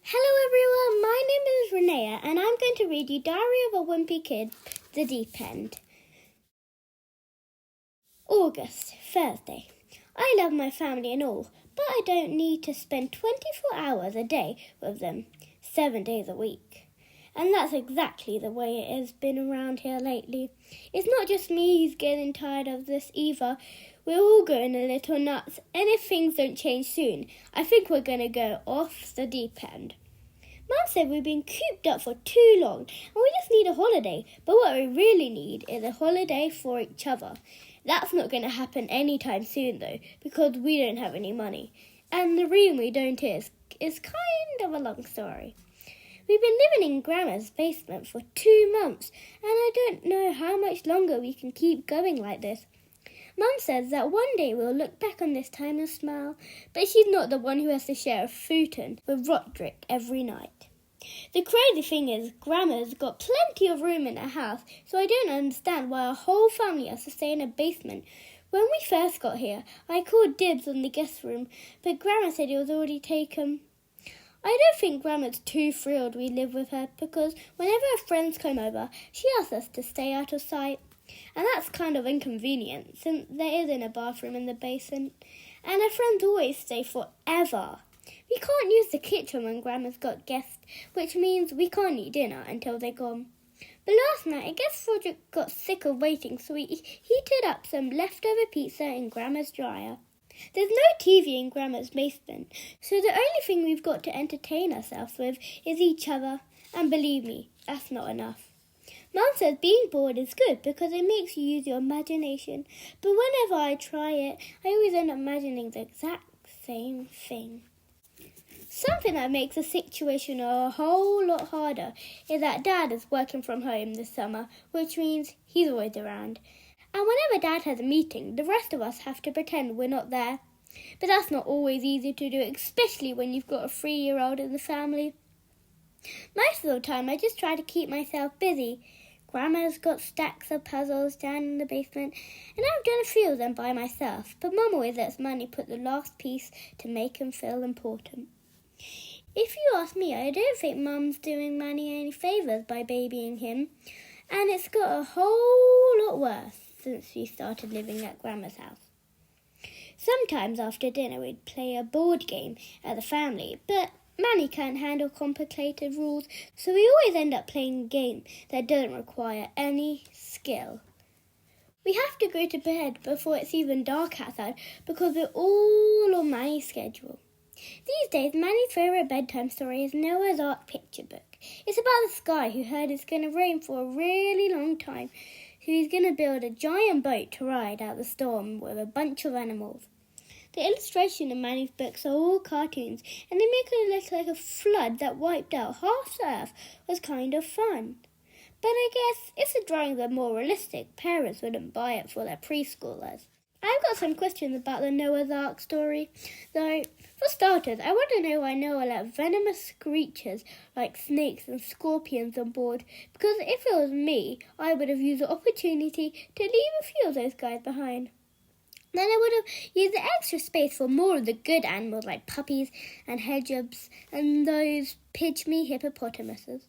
Hello everyone, my name is Renaiya and I'm going to read you Diary of a Wimpy Kid, The Deep End. August, Thursday. I love my family and all, but I don't need to spend 24 hours a day with them, 7 days a week. And that's exactly the way it has been around here lately. It's not just me who's getting tired of this either. We're all going a little nuts, and if things don't change soon, I think we're going to go off the deep end. Mum said we've been cooped up for too long, and we just need a holiday. But what we really need is a holiday for each other. That's not going to happen anytime soon, though, because we don't have any money. And the reason we don't is kind of a long story. We've been living in Grandma's basement for 2 months, and I don't know how much longer we can keep going like this. Mum says that one day we'll look back on this time and smile, but she's not the one who has to share a futon with Rodrick every night. The crazy thing is, Grandma's got plenty of room in her house, so I don't understand why our whole family has to stay in a basement. When we first got here, I called dibs on the guest room, but Grandma said it was already taken. I don't think Grandma's too thrilled we live with her, because whenever her friends come over, she asks us to stay out of sight. And that's kind of inconvenient, since there isn't a bathroom in the basement, and her friends always stay forever. We can't use the kitchen when Grandma's got guests, which means we can't eat dinner until they're gone. But last night, I guess Rodrick got sick of waiting, so we heated up some leftover pizza in Grandma's dryer. There's no TV in Grandma's basement, so the only thing we've got to entertain ourselves with is each other, and believe me, that's not enough. Mum says being bored is good because it makes you use your imagination, but whenever I try it, I always end up imagining the exact same thing. Something that makes the situation a whole lot harder is that Dad is working from home this summer, which means he's always around. And whenever Dad has a meeting, the rest of us have to pretend we're not there. But that's not always easy to do, especially when you've got a 3-year-old in the family. Most of the time, I just try to keep myself busy. Grandma's got stacks of puzzles down in the basement, and I've done a few of them by myself, but Mum always lets Manny put the last piece to make him feel important. If you ask me, I don't think Mum's doing Manny any favours by babying him, and it's got a whole lot worse since we started living at Grandma's house. Sometimes after dinner we'd play a board game as a family, but Manny can't handle complicated rules, so we always end up playing a game that doesn't require any skill. We have to go to bed before it's even dark outside because we're all on Manny's schedule. These days, Manny's favourite bedtime story is Noah's Ark picture book. It's about this guy who heard it's going to rain for a really long time, so he's going to build a giant boat to ride out the storm with a bunch of animals. The illustrations in Manny's books are all cartoons, and they make it look like a flood that wiped out half the earth was kind of fun. But I guess if the drawings are more realistic, parents wouldn't buy it for their preschoolers. I've got some questions about the Noah's Ark story, though. For starters, I want to know why Noah let venomous creatures like snakes and scorpions on board, because if it was me, I would have used the opportunity to leave a few of those guys behind. Then I would have used the extra space for more of the good animals like puppies and hedgehogs and those pygmy hippopotamuses.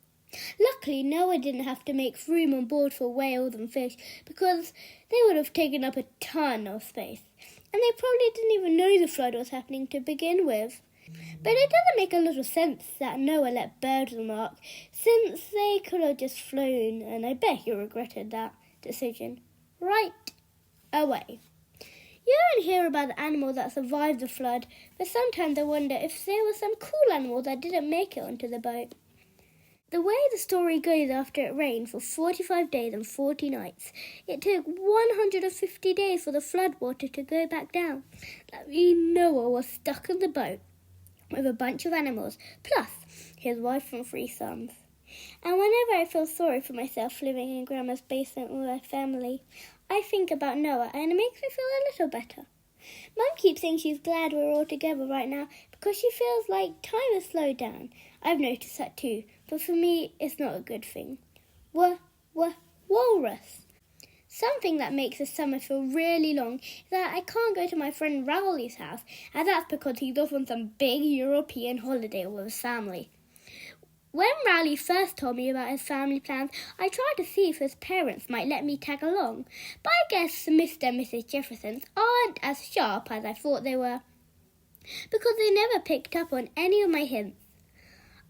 Luckily, Noah didn't have to make room on board for whales and fish because they would have taken up a ton of space. And they probably didn't even know the flood was happening to begin with. But it doesn't make a lot of sense that Noah let birds on the ark, since they could have just flown, and I bet he regretted that decision right away. You don't hear about the animals that survived the flood, but sometimes I wonder if there were some cool animals that didn't make it onto the boat. The way the story goes, after it rained for 45 days and 40 nights, it took 150 days for the floodwater to go back down. That means Noah was stuck in the boat with a bunch of animals, plus his wife and 3 sons. And whenever I feel sorry for myself living in Grandma's basement with my family, I think about Noah and it makes me feel a little better. Mum keeps saying she's glad we're all together right now because she feels like time has slowed down. I've noticed that too, but for me, it's not a good thing. Walrus. Something that makes the summer feel really long is that I can't go to my friend Rowley's house, and that's because he's off on some big European holiday with his family. When Rowley first told me about his family plans, I tried to see if his parents might let me tag along, but I guess Mr. and Mrs. Jeffersons aren't as sharp as I thought they were, because they never picked up on any of my hints.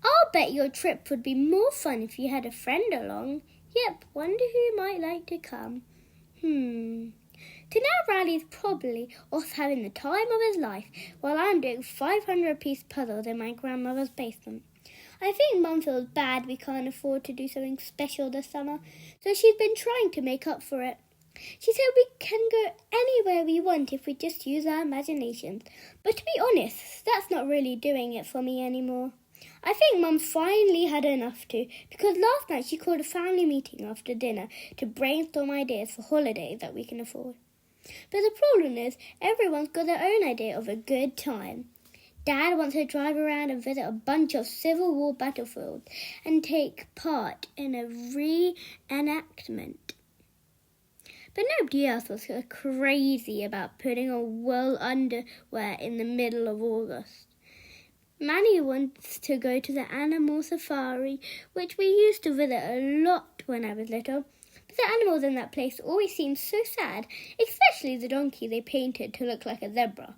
I'll bet your trip would be more fun if you had a friend along. Yep, wonder who might like to come. So now Riley's probably off having the time of his life while I'm doing 500-piece puzzles in my grandmother's basement. I think Mum feels bad we can't afford to do something special this summer, so she's been trying to make up for it. She said we can go anywhere we want if we just use our imaginations. But to be honest, that's not really doing it for me anymore. I think Mum finally had enough too, because last night she called a family meeting after dinner to brainstorm ideas for holidays that we can afford. But the problem is, everyone's got their own idea of a good time. Dad wants to drive around and visit a bunch of Civil War battlefields and take part in a reenactment. But nobody else was crazy about putting on wool underwear in the middle of August. Manny wants to go to the animal safari, which we used to visit a lot when I was little. But the animals in that place always seemed so sad, especially the donkey they painted to look like a zebra.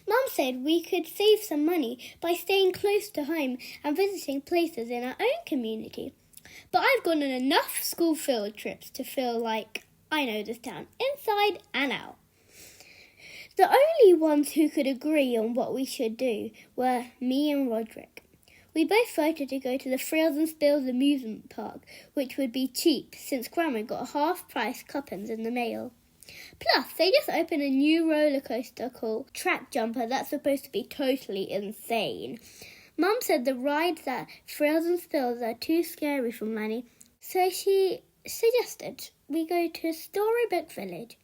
Mum said we could save some money by staying close to home and visiting places in our own community. But I've gone on enough school field trips to feel like I know this town inside and out. The only ones who could agree on what we should do were me and Rodrick. We both voted to go to the Frills and Spills amusement park, which would be cheap since Grandma got half-price coupons in the mail. Plus, they just opened a new roller coaster called Track Jumper that's supposed to be totally insane. Mum said the rides at Frills and Spills are too scary for Manny, so she suggested we go to Storybook Village,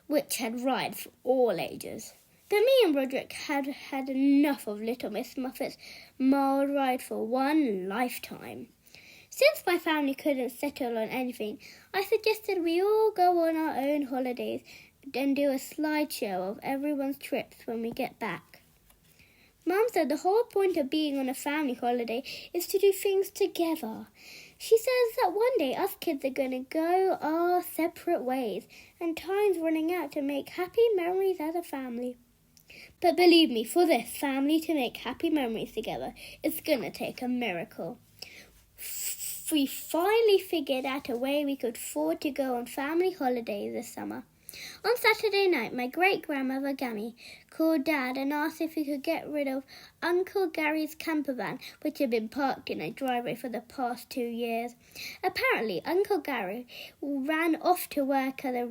which had rides for all ages. But me and Rodrick had had enough of Little Miss Muffet's mild ride for one lifetime. Since my family couldn't settle on anything, I suggested we all go on our own holidays and do a slideshow of everyone's trips when we get back. Mum said the whole point of being on a family holiday is to do things together. She says that one day us kids are going to go our separate ways and time's running out to make happy memories as a family. But believe me, for this family to make happy memories together, it's going to take a miracle. We finally figured out a way we could afford to go on family holidays this summer. On Saturday night, my great-grandmother Gammy called Dad and asked if he could get rid of Uncle Gary's camper van, which had been parked in a driveway for the past 2 years. Apparently, Uncle Gary ran off to work as a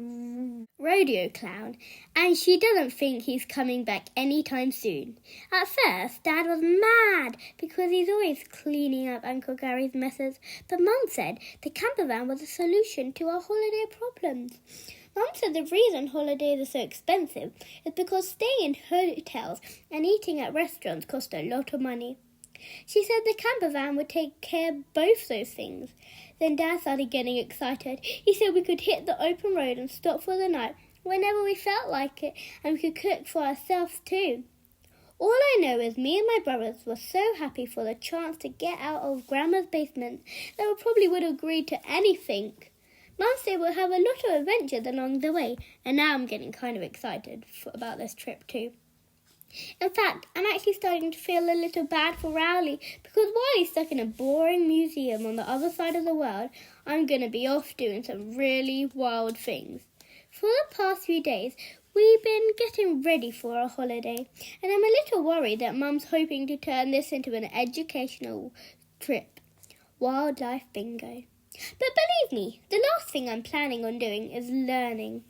rodeo clown, and she doesn't think he's coming back anytime soon. At first, Dad was mad because he's always cleaning up Uncle Gary's messes, but Mum said the camper van was a solution to our holiday problems. Mum said the reason holidays are so expensive is because staying in hotels and eating at restaurants cost a lot of money. She said the camper van would take care of both those things. Then Dad started getting excited. He said we could hit the open road and stop for the night whenever we felt like it, and we could cook for ourselves too. All I know is me and my brothers were so happy for the chance to get out of Grandma's basement that we probably would have agreed to anything. Mum said we'll have a lot of adventures along the way, and now I'm getting kind of excited about this trip too. In fact, I'm actually starting to feel a little bad for Rowley, because while he's stuck in a boring museum on the other side of the world, I'm going to be off doing some really wild things. For the past few days, we've been getting ready for our holiday, and I'm a little worried that Mum's hoping to turn this into an educational trip. Wildlife bingo. But believe me, the last thing I'm planning on doing is learning.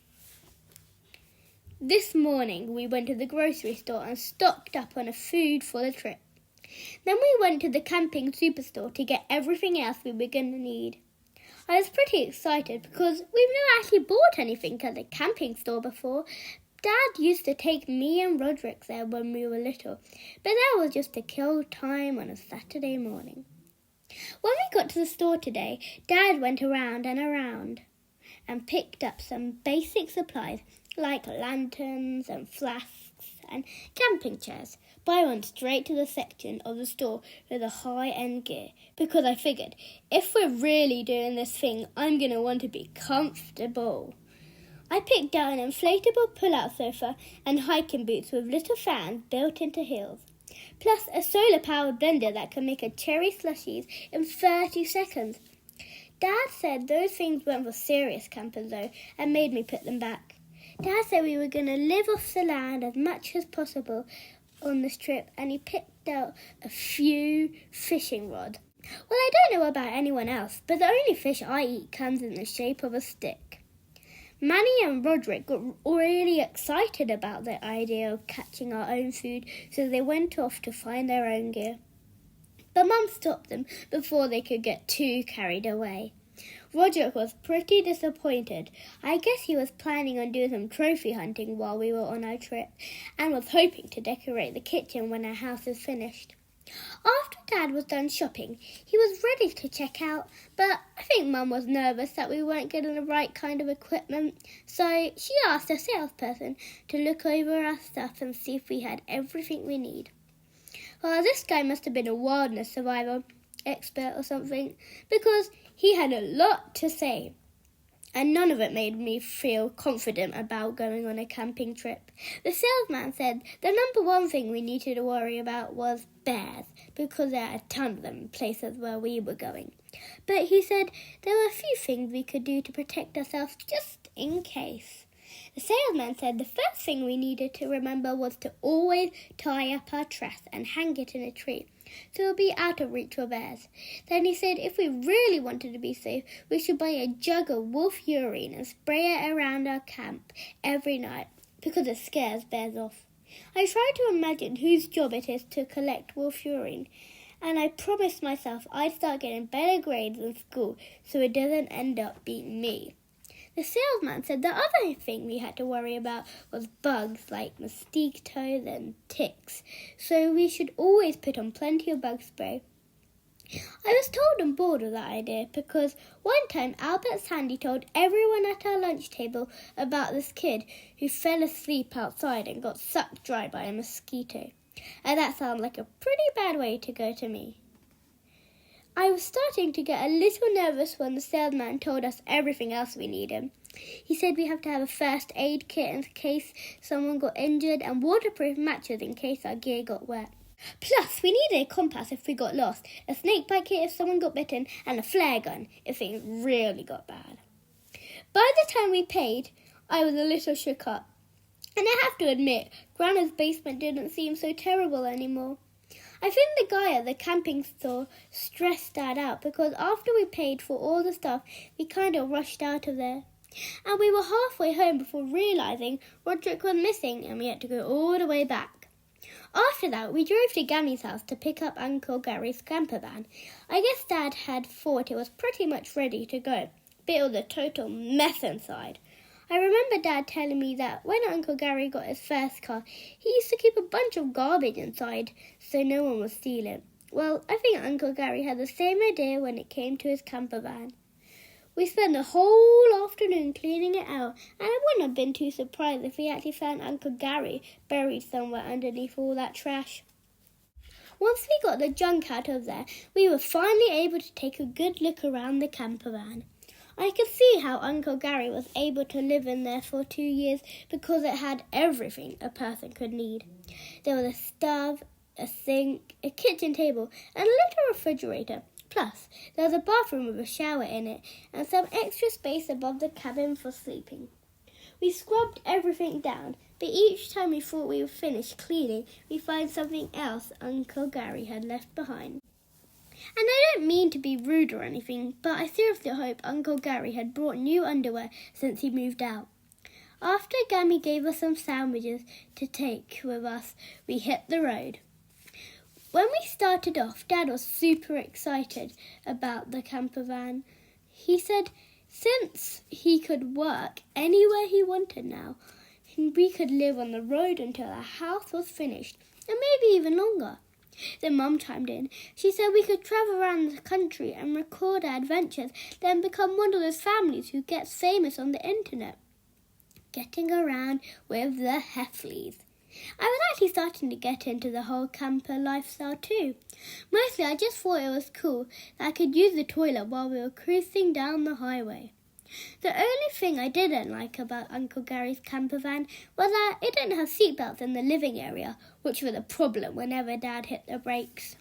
This morning we went to the grocery store and stocked up on food for the trip. Then we went to the camping superstore to get everything else we were going to need. I was pretty excited because we've never actually bought anything at the camping store before. Dad used to take me and Rodrick there when we were little, but that was just to kill time on a Saturday morning. When we got to the store today, Dad went around and picked up some basic supplies like lanterns and flasks and camping chairs. but I went straight to the section of the store with the high-end gear because I figured if we're really doing this thing, I'm going to want to be comfortable. I picked out an inflatable pull-out sofa and hiking boots with little fans built into heels, plus a solar-powered blender that can make a cherry slushies in 30 seconds. Dad said those things weren't for serious campers though, and made me put them back. Dad said we were going to live off the land as much as possible on this trip, and he picked out a few fishing rods. Well, I don't know about anyone else, but the only fish I eat comes in the shape of a stick. Manny and Rodrick got really excited about the idea of catching our own food, so they went off to find their own gear. But Mum stopped them before they could get too carried away. Rodrick was pretty disappointed. I guess he was planning on doing some trophy hunting while we were on our trip, and was hoping to decorate the kitchen when our house is finished. After Dad was done shopping, he was ready to check out, but I think Mum was nervous that we weren't getting the right kind of equipment, so she asked a salesperson to look over our stuff and see if we had everything we need. Well, this guy must have been a wilderness survival expert or something, because he had a lot to say, and none of it made me feel confident about going on a camping trip. The salesman said the number one thing we needed to worry about was bears, because there are a ton of them in places where we were going. But he said there were a few things we could do to protect ourselves just in case. The salesman said the first thing we needed to remember was to always tie up our trash and hang it in a tree, so it'll be out of reach of bears. Then he said if we really wanted to be safe, we should buy a jug of wolf urine and spray it around our camp every night, because it scares bears off. I tried to imagine whose job it is to collect wolf urine, and I promised myself I'd start getting better grades in school so it doesn't end up being me. The salesman said the other thing we had to worry about was bugs like mosquitoes and ticks, so we should always put on plenty of bug spray. I was told and bored of that idea because one time Albert Sandy told everyone at our lunch table about this kid who fell asleep outside and got sucked dry by a mosquito, and that sounded like a pretty bad way to go to me. I was starting to get a little nervous when the salesman told us everything else we needed. He said we have to have a first aid kit in case someone got injured and waterproof matches in case our gear got wet. Plus, we needed a compass if we got lost, a snake bite kit if someone got bitten, and a flare gun if things really got bad. By the time we paid, I was a little shook up. And I have to admit, Grandma's basement didn't seem so terrible anymore. I think the guy at the camping store stressed Dad out because after we paid for all the stuff, we kind of rushed out of there. And we were halfway home before realising Rodrick was missing and we had to go all the way back. After that, we drove to Gammy's house to pick up Uncle Gary's camper van. I guess Dad had thought it was pretty much ready to go, but it was a total mess inside. I remember Dad telling me that when Uncle Gary got his first car, he used to keep a bunch of garbage inside so no one would steal it. Well, I think Uncle Gary had the same idea when it came to his camper van. We spent the whole afternoon cleaning it out, and I wouldn't have been too surprised if we actually found Uncle Gary buried somewhere underneath all that trash. Once we got the junk out of there, we were finally able to take a good look around the camper van. I could see how Uncle Gary was able to live in there for 2 years because it had everything a person could need. There was a stove, a sink, a kitchen table, and a little refrigerator. Plus, there was a bathroom with a shower in it and some extra space above the cabin for sleeping. We scrubbed everything down, but each time we thought we were finished cleaning, we found something else Uncle Gary had left behind. And I don't mean to be rude or anything, but I seriously hope Uncle Gary had brought new underwear since he moved out. After Gammy gave us some sandwiches to take with us, we hit the road. When we started off, Dad was super excited about the camper van. He said since he could work anywhere he wanted now, we could live on the road until our house was finished, and maybe even longer. Then Mum chimed in. She said we could travel around the country and record our adventures, then become one of those families who gets famous on the internet. Getting around with the Heffleys. I was actually starting to get into the whole camper lifestyle too. Mostly I just thought it was cool that I could use the toilet while we were cruising down the highway. The only thing I didn't like about Uncle Gary's camper van was that it didn't have seatbelts in the living area, which was a problem whenever Dad hit the brakes.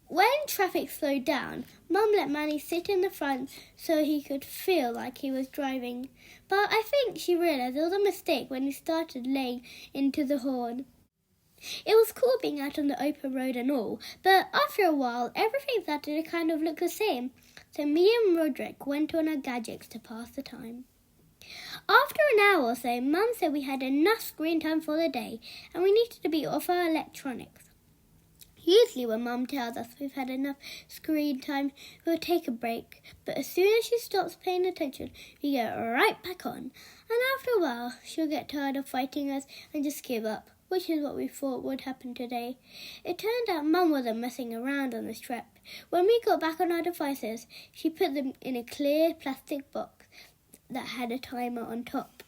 When traffic slowed down, Mum let Manny sit in the front so he could feel like he was driving. But I think she realised it was a mistake when he started laying into the horn. It was cool being out on the open road and all, but after a while, everything started to kind of look the same. So me and Rodrick went on our gadgets to pass the time. After an hour or so, Mum said we had enough screen time for the day and we needed to be off our electronics. Usually when Mum tells us we've had enough screen time, we'll take a break. But as soon as she stops paying attention, we get right back on. And after a while, she'll get tired of fighting us and just give up, which is what we thought would happen today. It turned out Mum wasn't messing around on this trip. When we got back on our devices, she put them in a clear plastic box that had a timer on top.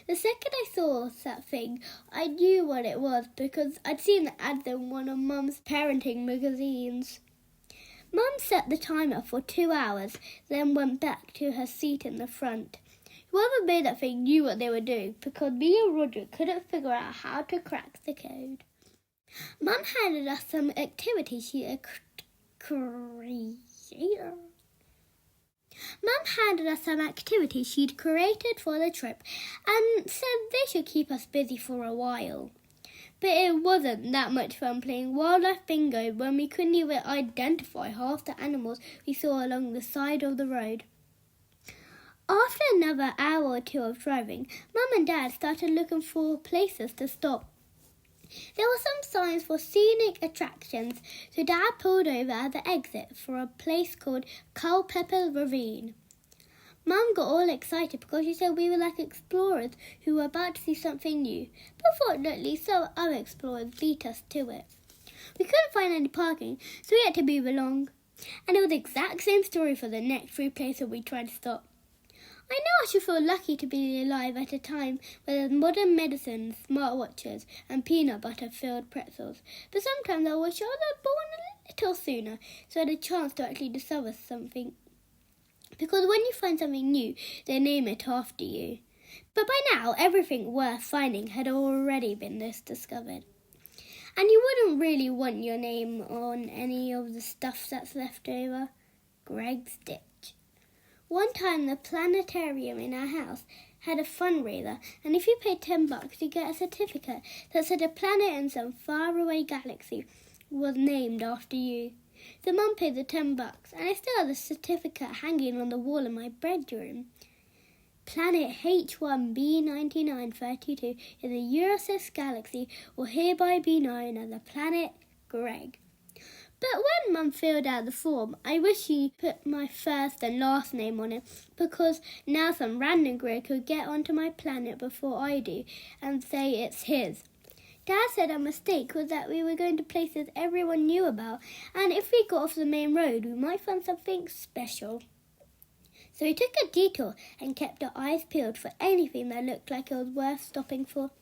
The second I saw that thing, I knew what it was because I'd seen the ad in one of Mum's parenting magazines. Mum set the timer for 2 hours, then went back to her seat in the front. Whoever made that thing knew what they were doing because me and Rodrick couldn't figure out how to crack the code. Mum handed us some activity she'd created for the trip and said they should keep us busy for a while. But it wasn't that much fun playing wildlife bingo when we couldn't even identify half the animals we saw along the side of the road. After another hour or two of driving, Mum and Dad started looking for places to stop. There were some signs for scenic attractions, so Dad pulled over at the exit for a place called Culpeper Ravine. Mum got all excited because she said we were like explorers who were about to see something new, but fortunately some other explorers beat us to it. We couldn't find any parking, so we had to move along. And it was the exact same story for the next 3 places we tried to stop. I know I should feel lucky to be alive at a time where there's modern medicine, smartwatches and peanut butter-filled pretzels, but sometimes I wish I was born a little sooner so I had a chance to actually discover something. Because when you find something new, they name it after you. But by now, everything worth finding had already been discovered. And you wouldn't really want your name on any of the stuff that's left over. Greg Stitch. One time the planetarium in our house had a fundraiser, and if you paid $10, you get a certificate that said a planet in some faraway galaxy was named after you. So Mum paid the $10, and I still have the certificate hanging on the wall in my bedroom. Planet H1b9932 in the Eurysys galaxy will hereby be known as the planet Greg. But when Mum filled out the form, I wish she put my first and last name on it, because now some random Greg could get onto my planet before I do and say it's his. Dad said our mistake was that we were going to places everyone knew about, and if we got off the main road, we might find something special. So we took a detour and kept our eyes peeled for anything that looked like it was worth stopping for.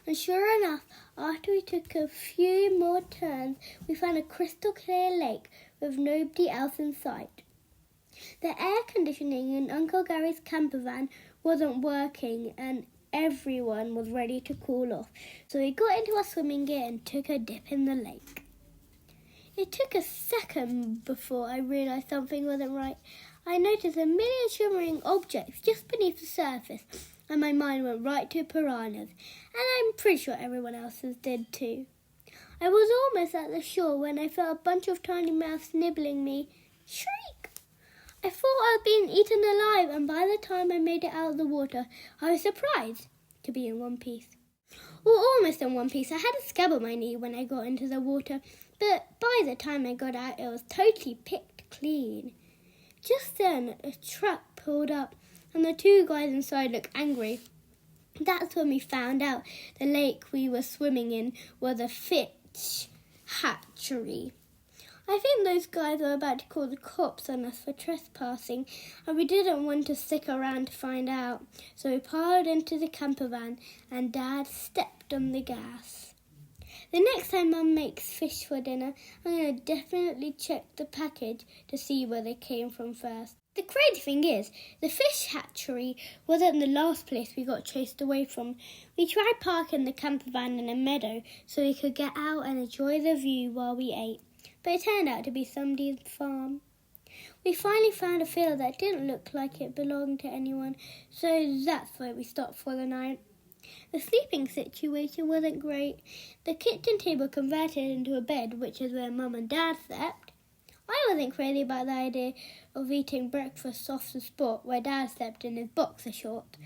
And sure enough, after we took a few more turns, we found a crystal clear lake with nobody else in sight. The air conditioning in Uncle Gary's camper van wasn't working and everyone was ready to cool off, so we got into our swimming gear and took a dip in the lake. It took a second before I realised something wasn't right. I noticed a million shimmering objects just beneath the surface, and my mind went right to piranhas, and I'm pretty sure everyone else's did too. I was almost at the shore when I felt a bunch of tiny mouths nibbling me. Shriek! I thought I was being eaten alive, and by the time I made it out of the water, I was surprised to be in one piece. Or almost in one piece. I had a scab on my knee when I got into the water, but by the time I got out, it was totally picked clean. Just then, a truck pulled up, and the 2 guys inside looked angry. That's when we found out the lake we were swimming in was a fish hatchery. I think those guys were about to call the cops on us for trespassing, and we didn't want to stick around to find out. So we piled into the camper van and Dad stepped on the gas. The next time Mum makes fish for dinner, I'm going to definitely check the package to see where they came from first. The crazy thing is, the fish hatchery wasn't the last place we got chased away from. We tried parking the camper van in a meadow so we could get out and enjoy the view while we ate, but it turned out to be somebody's farm. We finally found a field that didn't look like it belonged to anyone, so that's where we stopped for the night. The sleeping situation wasn't great. The kitchen table converted into a bed, which is where Mum and Dad slept. I wasn't crazy about the idea of eating breakfast off the spot where Dad slept in his boxer shorts.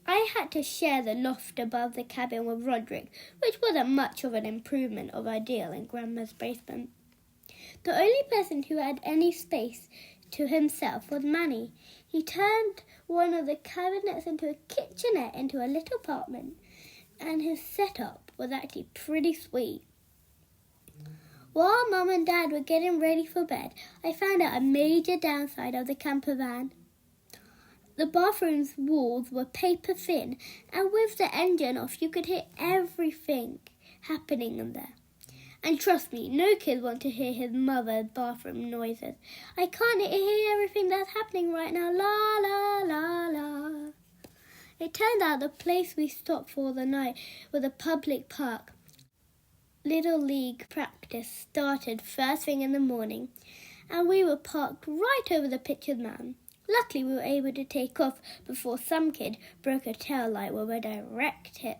I had to share the loft above the cabin with Rodrick, which wasn't much of an improvement of our deal in Grandma's basement. The only person who had any space to himself was Manny. He turned one of the cabinets into a kitchenette into a little apartment, and his setup was actually pretty sweet. While Mum and Dad were getting ready for bed, I found out a major downside of the camper van. The bathroom's walls were paper thin, and with the engine off, you could hear everything happening in there. And trust me, no kid wants to hear his mother's bathroom noises. I can't hear everything that's happening right now. La, la, la, la. It turned out the place we stopped for the night was a public park. Little League practice started first thing in the morning, and we were parked right over the pitcher's mound. Luckily, we were able to take off before some kid broke a tail light with a direct hit.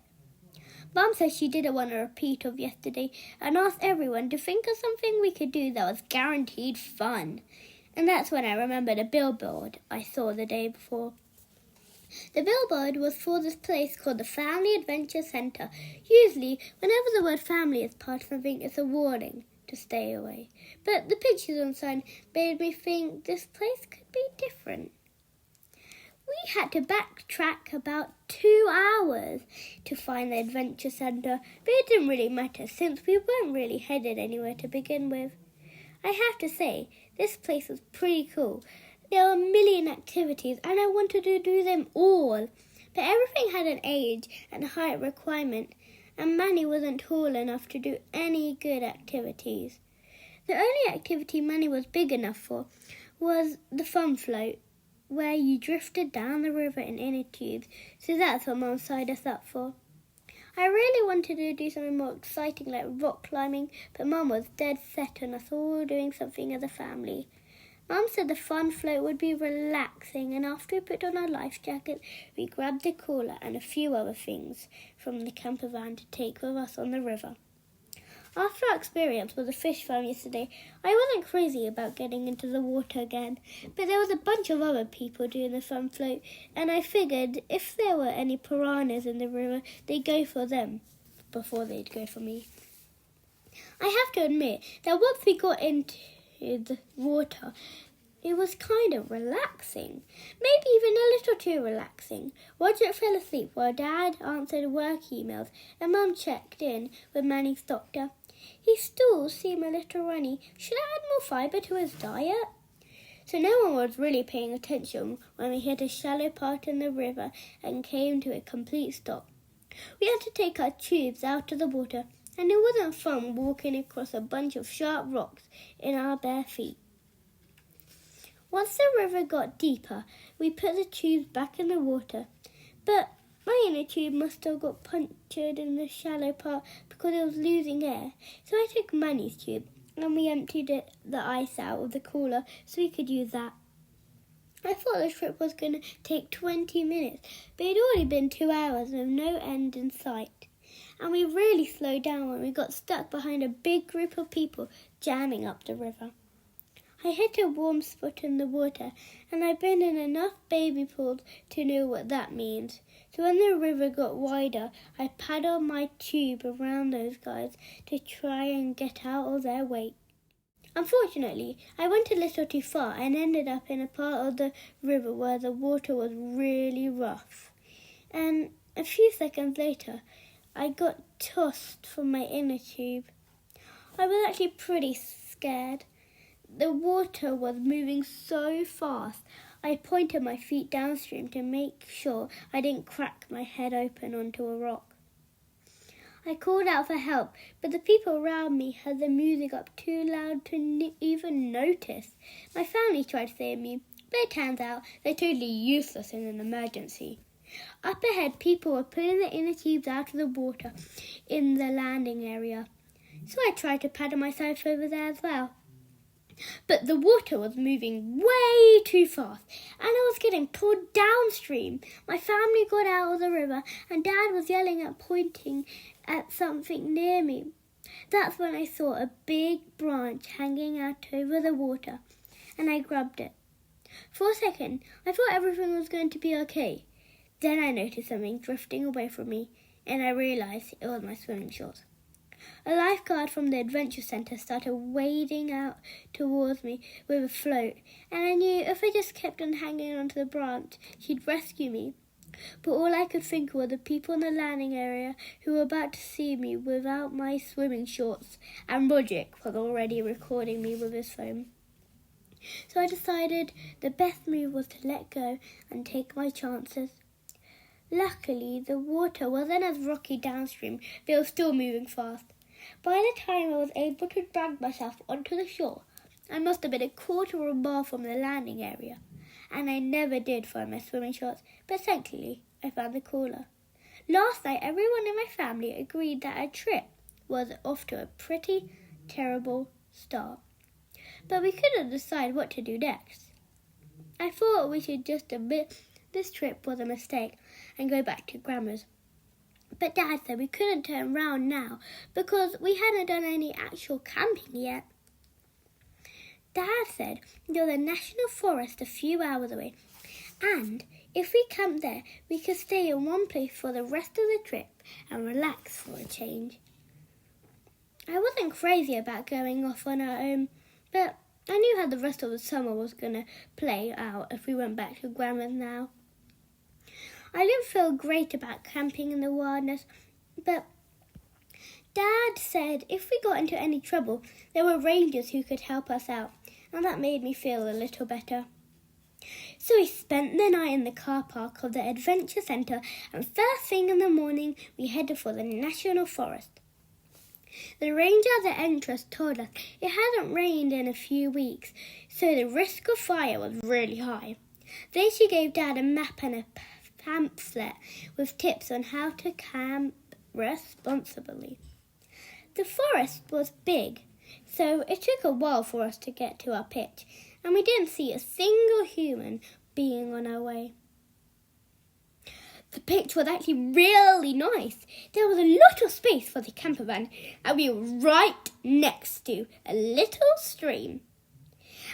Mum said she didn't want a repeat of yesterday and asked everyone to think of something we could do that was guaranteed fun. And that's when I remembered a billboard I saw the day before. The billboard was for this place called the Family Adventure Centre. Usually, whenever the word family is part of something, it's a warning to stay away. But the pictures on the sign made me think this place could be different. We had to backtrack about 2 hours to find the Adventure Centre, but it didn't really matter since we weren't really headed anywhere to begin with. I have to say, this place was pretty cool. There were a million activities and I wanted to do them all, but everything had an age and height requirement, and Manny wasn't tall enough to do any good activities. The only activity Manny was big enough for was the fun float, where you drifted down the river in inner tubes, so that's what Mum signed us up for. I really wanted to do something more exciting like rock climbing, but Mum was dead set on us all doing something as a family. Mum said the fun float would be relaxing, and after we put on our life jackets, we grabbed a cooler and a few other things from the camper van to take with us on the river. After our experience with the fish farm yesterday, I wasn't crazy about getting into the water again, but there was a bunch of other people doing the fun float, and I figured if there were any piranhas in the river, they'd go for them before they'd go for me. I have to admit that once we got into the water, it was kind of relaxing, maybe even a little too relaxing. Rodrick fell asleep while Dad answered work emails and Mum checked in with Manny's doctor. His stools seemed a little runny. Should I add more fibre to his diet? So no one was really paying attention when we hit a shallow part in the river and came to a complete stop. We had to take our tubes out of the water, and it wasn't fun walking across a bunch of sharp rocks in our bare feet. Once the river got deeper, we put the tubes back in the water, but my inner tube must have got punctured in the shallow part because it was losing air. So I took Manny's tube and we emptied the ice out of the cooler so we could use that. I thought the trip was going to take 20 minutes, but it had already been 2 hours with no end in sight. And we really slowed down when we got stuck behind a big group of people jamming up the river. I hit a warm spot in the water, and I've been in enough baby pools to know what that means. So when the river got wider, I paddled my tube around those guys to try and get out of their way. Unfortunately, I went a little too far and ended up in a part of the river where the water was really rough. And a few seconds later, I got tossed from my inner tube. I was actually pretty scared. The water was moving so fast. I pointed my feet downstream to make sure I didn't crack my head open onto a rock. I called out for help, but the people around me had the music up too loud to even notice. My family tried to save me, but it turns out they're totally useless in an emergency. Up ahead, people were pulling the inner tubes out of the water in the landing area, so I tried to paddle myself over there as well. But the water was moving way too fast, and I was getting pulled downstream. My family got out of the river, and Dad was yelling and pointing at something near me. That's when I saw a big branch hanging out over the water, and I grabbed it. For a second, I thought everything was going to be okay. Then I noticed something drifting away from me, and I realised it was my swimming shorts. A lifeguard from the adventure centre started wading out towards me with a float, and I knew if I just kept on hanging onto the branch, she'd rescue me. But all I could think were the people in the landing area who were about to see me without my swimming shorts, and Rodrick was already recording me with his phone. So I decided the best move was to let go and take my chances. Luckily, the water wasn't as rocky downstream, but it was still moving fast. By the time I was able to drag myself onto the shore, I must have been a quarter of a mile from the landing area, and I never did find my swimming shorts, but thankfully I found the cooler. Last night, everyone in my family agreed that our trip was off to a pretty terrible start, but we couldn't decide what to do next. I thought we should just admit this trip was a mistake and go back to Grandma's. But Dad said we couldn't turn round now because we hadn't done any actual camping yet. Dad said there was a national forest a few hours away, and if we camped there, we could stay in one place for the rest of the trip and relax for a change. I wasn't crazy about going off on our own, but I knew how the rest of the summer was going to play out if we went back to Grandma's now. I didn't feel great about camping in the wilderness, but Dad said if we got into any trouble, there were rangers who could help us out, and that made me feel a little better. So we spent the night in the car park of the adventure centre, and first thing in the morning, we headed for the national forest. The ranger at the entrance told us it hadn't rained in a few weeks, so the risk of fire was really high. Then she gave Dad a map and a pamphlet with tips on how to camp responsibly. The forest was big, so it took a while for us to get to our pitch, and we didn't see a single human being on our way. The pitch was actually really nice. There was a lot of space for the camper van, and we were right next to a little stream.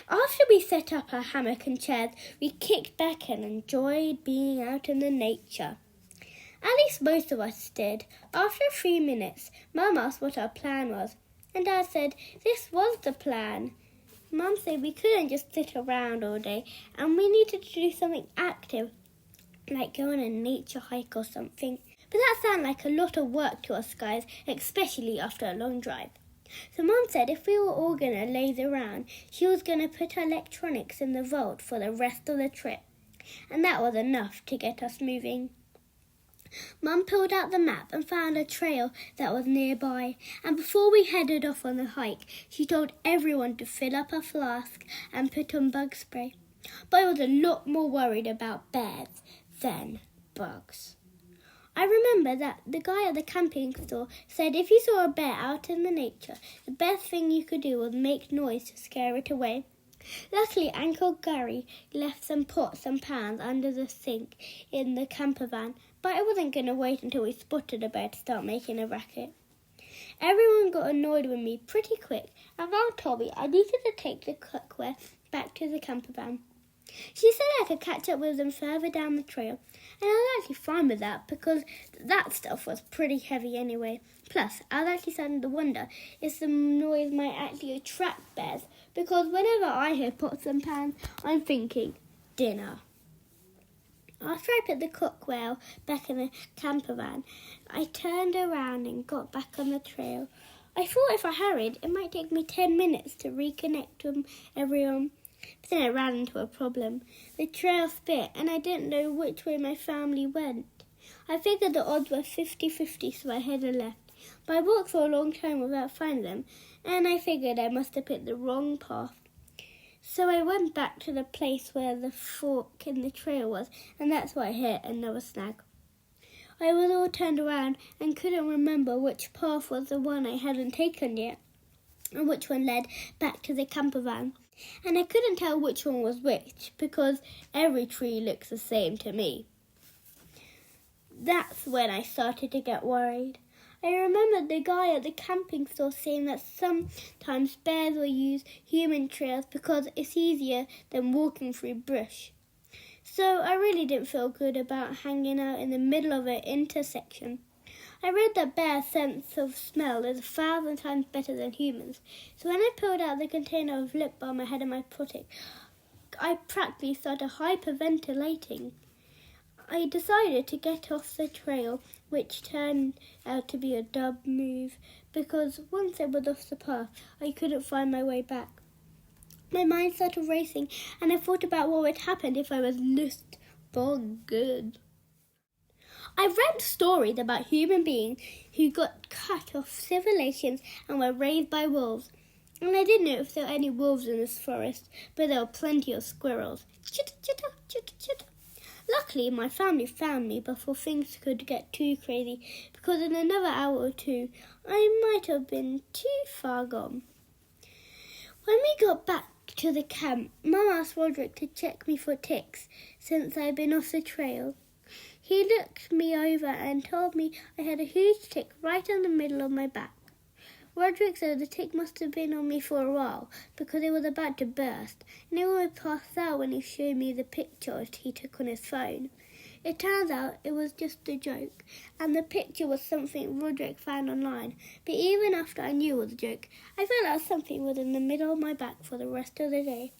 After we set up our hammock and chairs, we kicked back and enjoyed being out in the nature. At least most of us did. After a few minutes, Mum asked what our plan was, and Dad said this was the plan. Mum said we couldn't just sit around all day, and we needed to do something active, like go on a nature hike or something. But that sounded like a lot of work to us guys, especially after a long drive. So Mum said if we were all going to laze around, she was going to put our electronics in the vault for the rest of the trip. And that was enough to get us moving. Mum pulled out the map and found a trail that was nearby. And before we headed off on the hike, she told everyone to fill up a flask and put on bug spray. But I was a lot more worried about bears than bugs. I remember that the guy at the camping store said if you saw a bear out in the nature, the best thing you could do was make noise to scare it away. Luckily, Uncle Gary left some pots and pans under the sink in the camper van, but I wasn't going to wait until we spotted a bear to start making a racket. Everyone got annoyed with me pretty quick, and Mum told me I needed to take the cookware back to the camper van. She said I could catch up with them further down the trail, and I was actually fine with that because that stuff was pretty heavy anyway. Plus, I was actually starting to wonder if the noise might actually attract bears, because whenever I hear pots and pans, I'm thinking dinner. After I put the cookware back in the camper van, I turned around and got back on the trail. I thought if I hurried, it might take me 10 minutes to reconnect with everyone. But then I ran into a problem. The trail split and I didn't know which way my family went. I figured the odds were 50-50, so I headed left. But I walked for a long time without finding them, and I figured I must have picked the wrong path. So I went back to the place where the fork in the trail was, and that's where I hit another snag. I was all turned around and couldn't remember which path was the one I hadn't taken yet, and which one led back to the camper van. And I couldn't tell which one was which, because every tree looks the same to me. That's when I started to get worried. I remembered the guy at the camping store saying that sometimes bears will use human trails because it's easier than walking through bush. So I really didn't feel good about hanging out in the middle of an intersection. I read that bears' sense of smell is 1,000 times better than humans. So when I pulled out the container of lip balm I had in my pocket, I practically started hyperventilating. I decided to get off the trail, which turned out to be a dumb move, because once I was off the path, I couldn't find my way back. My mind started racing, and I thought about what would happen if I was lost for good. I read stories about human beings who got cut off civilizations and were raised by wolves. And I didn't know if there were any wolves in this forest, but there were plenty of squirrels. Chitter, chitter, chitter, chitter. Luckily, my family found me before things could get too crazy, because in another hour or two, I might have been too far gone. When we got back to the camp, Mum asked Rodrick to check me for ticks, since I'd been off the trail. He looked me over and told me I had a huge tick right in the middle of my back. Rodrick said the tick must have been on me for a while because it was about to burst, and it would pass out when he showed me the pictures he took on his phone. It turns out it was just a joke, and the picture was something Rodrick found online. But even after I knew it was a joke, I felt like something was in the middle of my back for the rest of the day.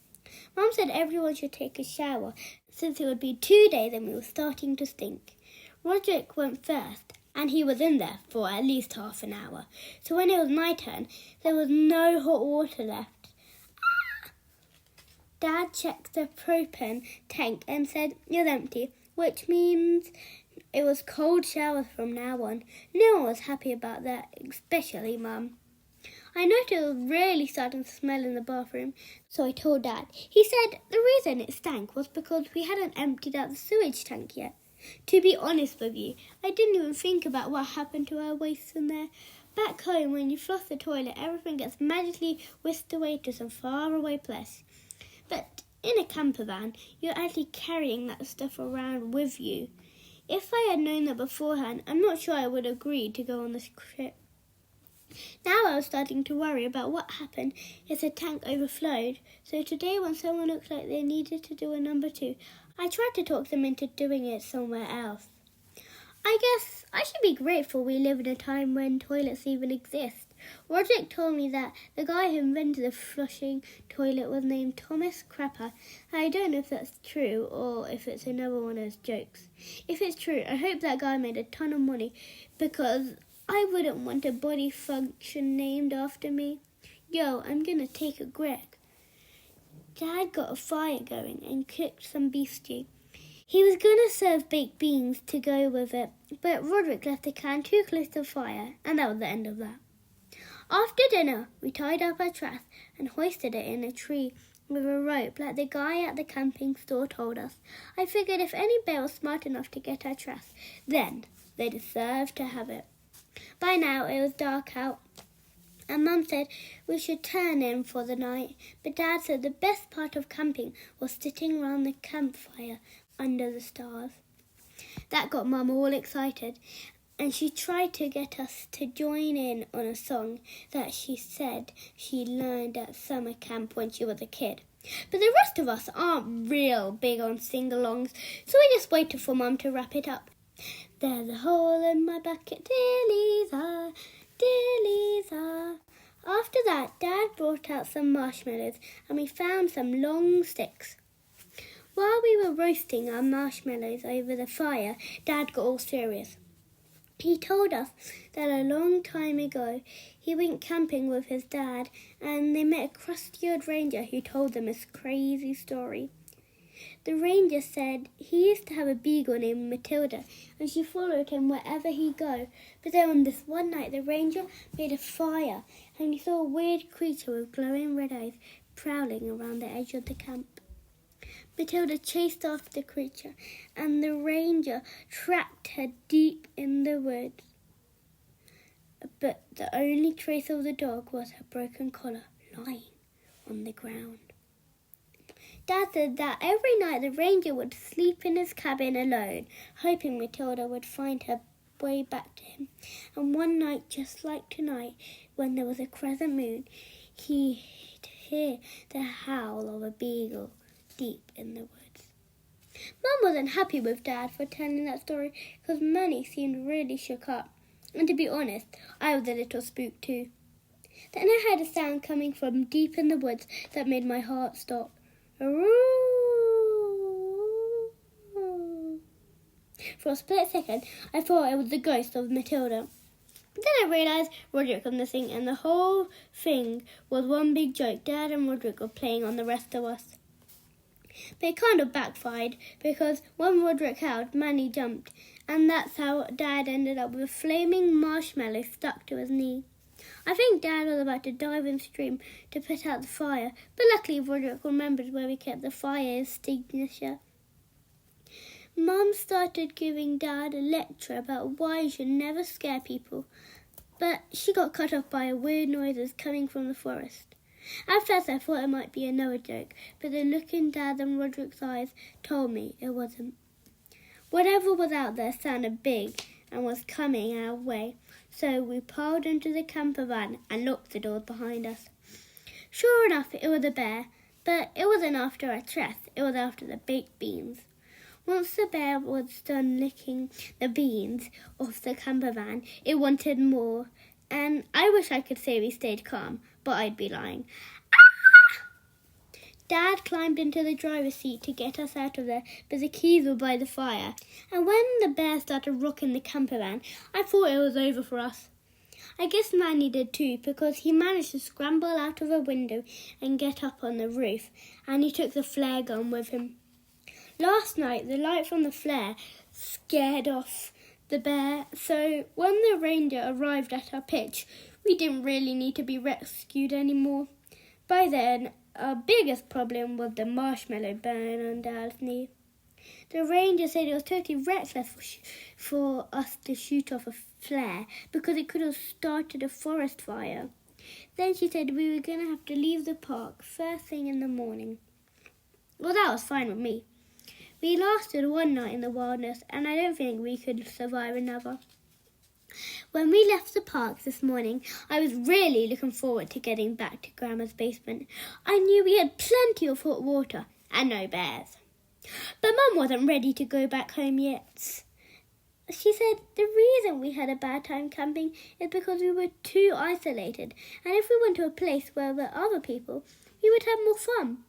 Mum said everyone should take a shower, since it would be 2 days and we were starting to stink. Rodrick went first, and he was in there for at least half an hour. So when it was my turn, there was no hot water left. Dad checked the propane tank and said it was empty, which means it was cold showers from now on. No one was happy about that, especially Mum. I noticed it was really starting to smell in the bathroom, so I told Dad. He said the reason it stank was because we hadn't emptied out the sewage tank yet. To be honest with you, I didn't even think about what happened to our waste in there. Back home, when you flush the toilet, everything gets magically whisked away to some faraway place. But in a camper van, you're actually carrying that stuff around with you. If I had known that beforehand, I'm not sure I would have agreed to go on this trip. Now I was starting to worry about what happened if the tank overflowed. So today, when someone looked like they needed to do a number 2, I tried to talk them into doing it somewhere else. I guess I should be grateful we live in a time when toilets even exist. Rodrick told me that the guy who invented the flushing toilet was named Thomas Crapper. I don't know if that's true or if it's another one of his jokes. If it's true, I hope that guy made a ton of money, because I wouldn't want a body function named after me. Yo, I'm gonna take a Greg. Dad got a fire going and cooked some beef stew. He was going to serve baked beans to go with it, but Rodrick left the can too close to the fire, and that was the end of that. After dinner, we tied up our trash and hoisted it in a tree with a rope like the guy at the camping store told us. I figured if any bear was smart enough to get our trash, then they deserved to have it. By now, it was dark out, and Mum said we should turn in for the night, but Dad said the best part of camping was sitting round the campfire under the stars. That got Mum all excited, and she tried to get us to join in on a song that she said she learned at summer camp when she was a kid. But the rest of us aren't real big on sing-alongs, so we just waited for Mum to wrap it up. There's a hole in my bucket, dear Lisa, dear Lisa. After that, Dad brought out some marshmallows and we found some long sticks. While we were roasting our marshmallows over the fire, Dad got all serious. He told us that a long time ago He went camping with his dad, and they met a crusty-old ranger who told them his crazy story. The ranger said he used to have a beagle named Matilda, and she followed him wherever he'd go. But then on this one night, the ranger made a fire, and he saw a weird creature with glowing red eyes prowling around the edge of the camp. Matilda chased after the creature, and the ranger trapped her deep in the woods. But the only trace of the dog was her broken collar lying on the ground. Dad said that every night the ranger would sleep in his cabin alone, hoping Matilda would find her way back to him. And one night, just like tonight, when there was a crescent moon, he'd hear the howl of a beagle deep in the woods. Mum wasn't happy with Dad for telling that story because Manny seemed really shook up. And to be honest, I was a little spooked too. Then I heard a sound coming from deep in the woods that made my heart stop. For a split second, I thought it was the ghost of Matilda. Then I realised Rodrick was missing, and the whole thing was one big joke Dad and Rodrick were playing on the rest of us. But it kind of backfired, because when Rodrick howled, Manny jumped, and that's how Dad ended up with a flaming marshmallow stuck to his knee. I think Dad was about to dive in the stream to put out the fire, but luckily Rodrick remembered where we kept the fire extinguisher. Mum started giving Dad a lecture about why you should never scare people, but she got cut off by weird noises coming from the forest. At first I thought it might be another joke, but the look in Dad and Roderick's eyes told me it wasn't. Whatever was out there sounded big and was coming our way, so we piled into the camper van and locked the doors behind us. Sure enough, it was a bear, but it wasn't after our dress, it was after the baked beans. Once the bear was done licking the beans off the camper van, it wanted more, and I wish I could say we stayed calm, but I'd be lying. Ah! Dad climbed into the driver's seat to get us out of there, but the keys were by the fire. And when the bear started rocking the camper van, I thought it was over for us. I guess Manny did too, because he managed to scramble out of a window and get up on the roof, and he took the flare gun with him. Last night, the light from the flare scared off the bear, so when the ranger arrived at our pitch, we didn't really need to be rescued anymore. By then, our biggest problem was the marshmallow burn on Dad's knee. The ranger said it was totally reckless for us to shoot off a flare because it could have started a forest fire. Then she said we were going to have to leave the park first thing in the morning. Well, that was fine with me. We lasted one night in the wilderness, and I don't think we could survive another. When we left the park this morning, I was really looking forward to getting back to Grandma's basement. I knew we had plenty of hot water and no bears. But Mum wasn't ready to go back home yet. She said the reason we had a bad time camping is because we were too isolated, and if we went to a place where there were other people, we would have more fun.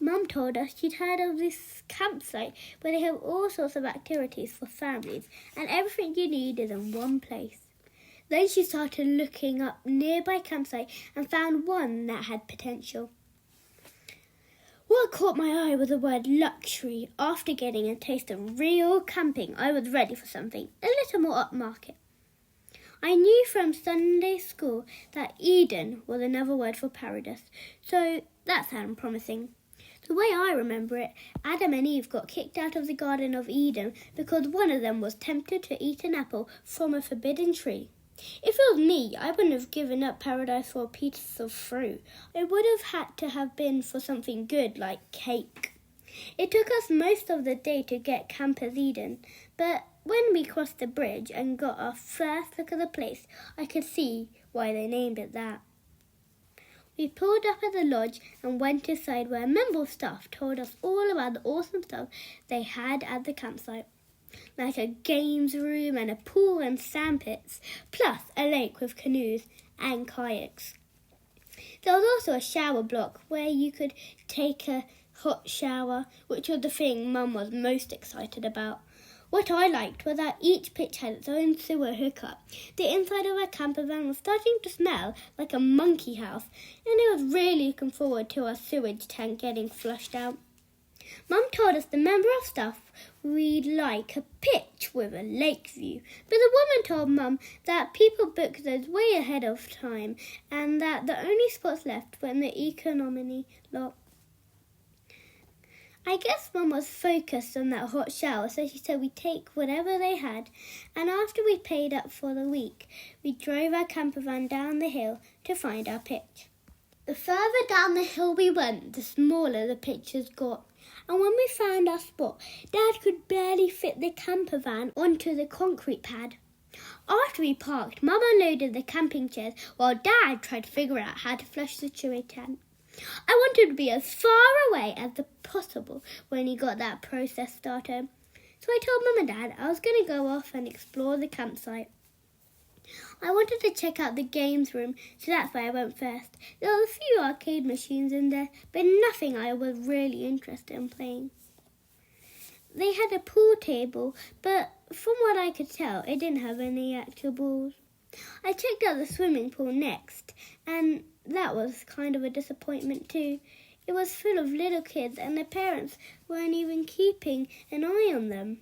Mum told us she'd heard of this campsite where they have all sorts of activities for families and everything you need is in one place. Then she started looking up nearby campsite and found one that had potential. What caught my eye was the word luxury. After getting a taste of real camping, I was ready for something a little more upmarket. I knew from Sunday school that Eden was another word for paradise, so that sounded promising. The way I remember it, Adam and Eve got kicked out of the Garden of Eden because one of them was tempted to eat an apple from a forbidden tree. If it was me, I wouldn't have given up paradise for a piece of fruit. It would have had to have been for something good like cake. It took us most of the day to get Campus Eden, but when we crossed the bridge and got our first look at the place, I could see why they named it that. We pulled up at the lodge and went inside where a member of staff told us all about the awesome stuff they had at the campsite, like a games room and a pool and sand pits, plus a lake with canoes and kayaks. There was also a shower block where you could take a hot shower, which was the thing Mum was most excited about. What I liked was that each pitch had its own sewer hookup. The inside of our camper van was starting to smell like a monkey house, and I was really looking forward to our sewage tank getting flushed out. Mum told us the member of staff we'd like a pitch with a lake view, but the woman told Mum that people book those way ahead of time and that the only spots left were in the economy lot. I guess Mum was focused on that hot shower, so she said we'd take whatever they had, and after we paid up for the week, we drove our camper van down the hill to find our pitch. The further down the hill we went, the smaller the pitches got. And when we found our spot, Dad could barely fit the camper van onto the concrete pad. After we parked, Mum unloaded the camping chairs while Dad tried to figure out how to flush the sewage tank. I wanted to be as far away as possible when he got that process started. So I told Mum and Dad I was going to go off and explore the campsite. I wanted to check out the games room, so that's where I went first. There were a few arcade machines in there, but nothing I was really interested in playing. They had a pool table, but from what I could tell, it didn't have any actual balls. I checked out the swimming pool next, and that was kind of a disappointment too. It was full of little kids, and their parents weren't even keeping an eye on them.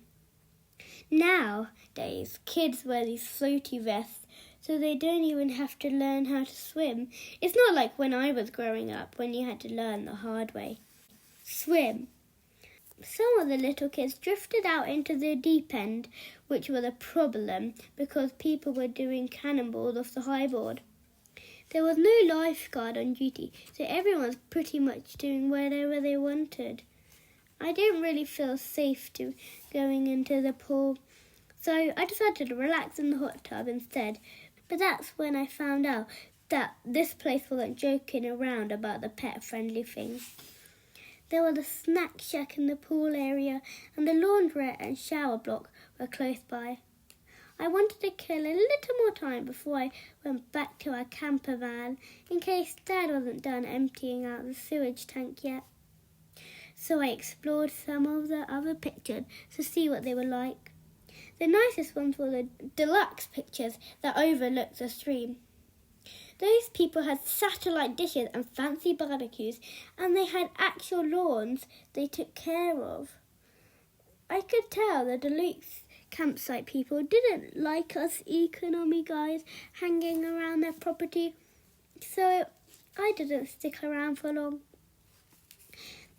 Nowadays, kids wear these floaty vests, so they don't even have to learn how to swim. It's not like when I was growing up, when you had to learn the hard way. Swim. Some of the little kids drifted out into the deep end, which was a problem because people were doing cannonballs off the high board. There was no lifeguard on duty, so everyone was pretty much doing whatever they wanted. I didn't really feel safe going into the pool, so I decided to relax in the hot tub instead. But that's when I found out that this place wasn't joking around about the pet-friendly thing. There was a snack shack in the pool area, and the laundrette and shower block were close by. I wanted to kill a little more time before I went back to our camper van, in case Dad wasn't done emptying out the sewage tank yet. So I explored some of the other pictures to see what they were like. The nicest ones were the deluxe pictures that overlooked the stream. Those people had satellite dishes and fancy barbecues, and they had actual lawns they took care of. I could tell the deluxe campsite people didn't like us economy guys hanging around their property, so I didn't stick around for long.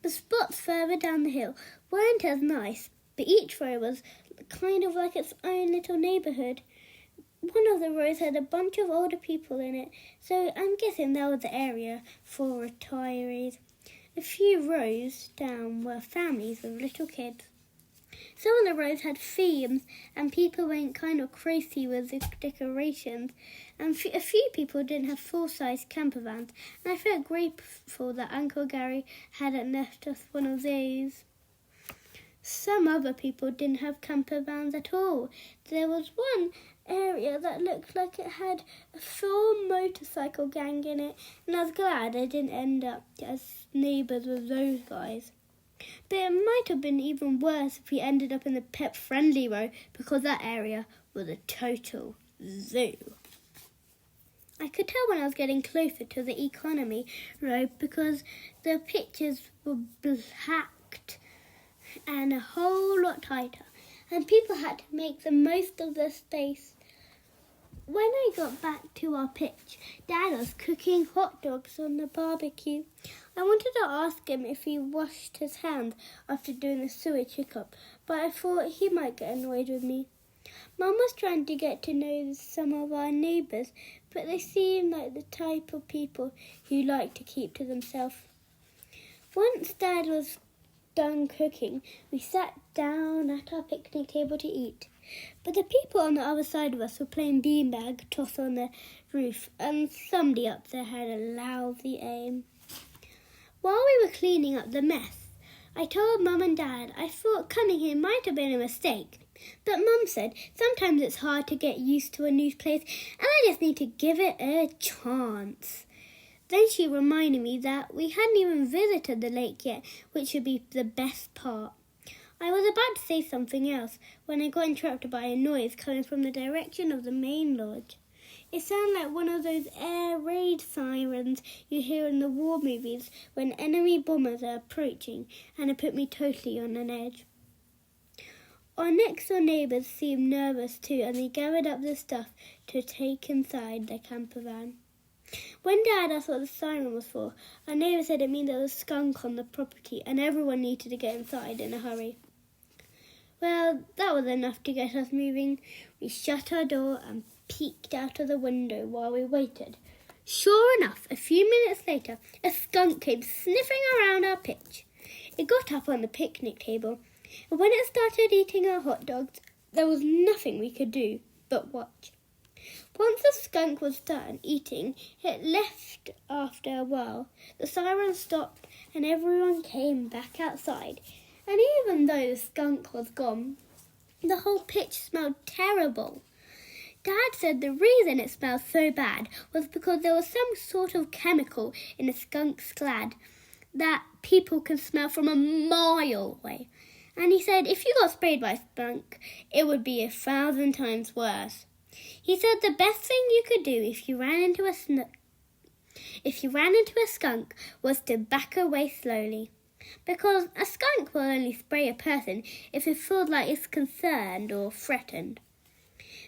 The spots further down the hill weren't as nice, but each row was kind of like its own little neighbourhood. One of the rows had a bunch of older people in it, so I'm guessing that was the area for retirees. A few rows down were families with little kids. Some of the rows had themes, and people went kind of crazy with the decorations, and a few people didn't have full-size camper vans, and I felt grateful that Uncle Gary hadn't left us one of those. Some other people didn't have camper vans at all. There was one area that looked like it had a full motorcycle gang in it, and I was glad I didn't end up as neighbours with those guys. But it might have been even worse if we ended up in the pet-friendly row, because that area was a total zoo. I could tell when I was getting closer to the economy row because the pictures were blacked and a whole lot tighter, and people had to make the most of the space. When I got back to our pitch, Dad was cooking hot dogs on the barbecue. I wanted to ask him if he washed his hands after doing the sewage hookup, but I thought he might get annoyed with me. Mum was trying to get to know some of our neighbours, but they seemed like the type of people who like to keep to themselves. Once Dad was done cooking, we sat down at our picnic table to eat. But the people on the other side of us were playing beanbag toss on the roof, and somebody up there had a lousy aim. While we were cleaning up the mess, I told Mum and Dad I thought coming here might have been a mistake. But Mum said sometimes it's hard to get used to a new place, and I just need to give it a chance. Then she reminded me that we hadn't even visited the lake yet, which would be the best part. I was about to say something else when I got interrupted by a noise coming from the direction of the main lodge. It sounded like one of those air raid sirens you hear in the war movies when enemy bombers are approaching, and it put me totally on an edge. Our next-door neighbours seemed nervous too, and they gathered up the stuff to take inside the camper van. When Dad asked what the siren was for, our neighbour said it meant there was a skunk on the property and everyone needed to get inside in a hurry. Well, that was enough to get us moving. We shut our door and peeked out of the window while we waited. Sure enough, a few minutes later, a skunk came sniffing around our pitch. It got up on the picnic table, and when it started eating our hot dogs, there was nothing we could do but watch. Once the skunk was done eating, it left after a while. The siren stopped and everyone came back outside. And even though the skunk was gone, the whole pitch smelled terrible. Dad said the reason it smelled so bad was because there was some sort of chemical in the skunk's glad that people can smell from a mile away. And he said if you got sprayed by a skunk, it would be 1,000 times worse. He said the best thing you could do if you ran into a skunk was to back away slowly, because a skunk will only spray a person if it feels like it's concerned or threatened.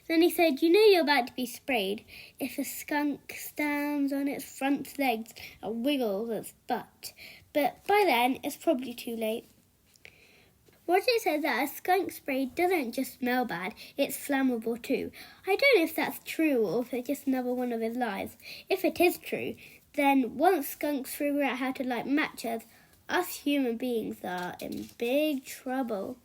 Then he said, you know you're about to be sprayed if a skunk stands on its front legs and wiggles its butt, but by then it's probably too late. Rodrick said that a skunk spray doesn't just smell bad, it's flammable too. I don't know if that's true or if it's just another one of his lies. If it is true, then once skunks figure out how to light matches, us human beings are in big trouble.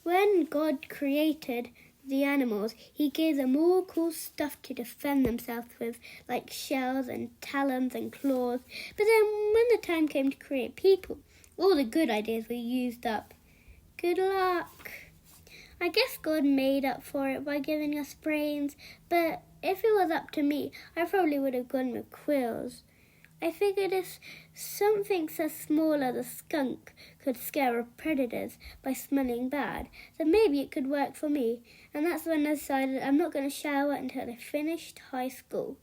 When God created the animals, he gave them all cool stuff to defend themselves with, like shells and talons and claws. But then when the time came to create people, all the good ideas were used up. Good luck. I guess God made up for it by giving us brains, but if it was up to me, I probably would have gone with quills. I figured if something so small as a skunk could scare off predators by smelling bad, then maybe it could work for me, and that's when I decided I'm not going to shower until I finished high school.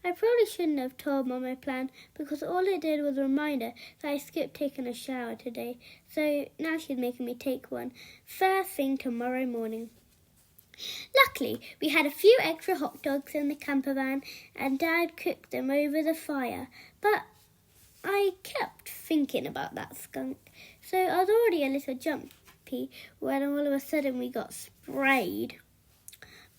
I probably shouldn't have told Mum my plan, because all it did was remind her that I skipped taking a shower today, so now she's making me take one first thing tomorrow morning. Luckily, we had a few extra hot dogs in the camper van and Dad cooked them over the fire, but I kept thinking about that skunk, so I was already a little jumpy when all of a sudden we got sprayed.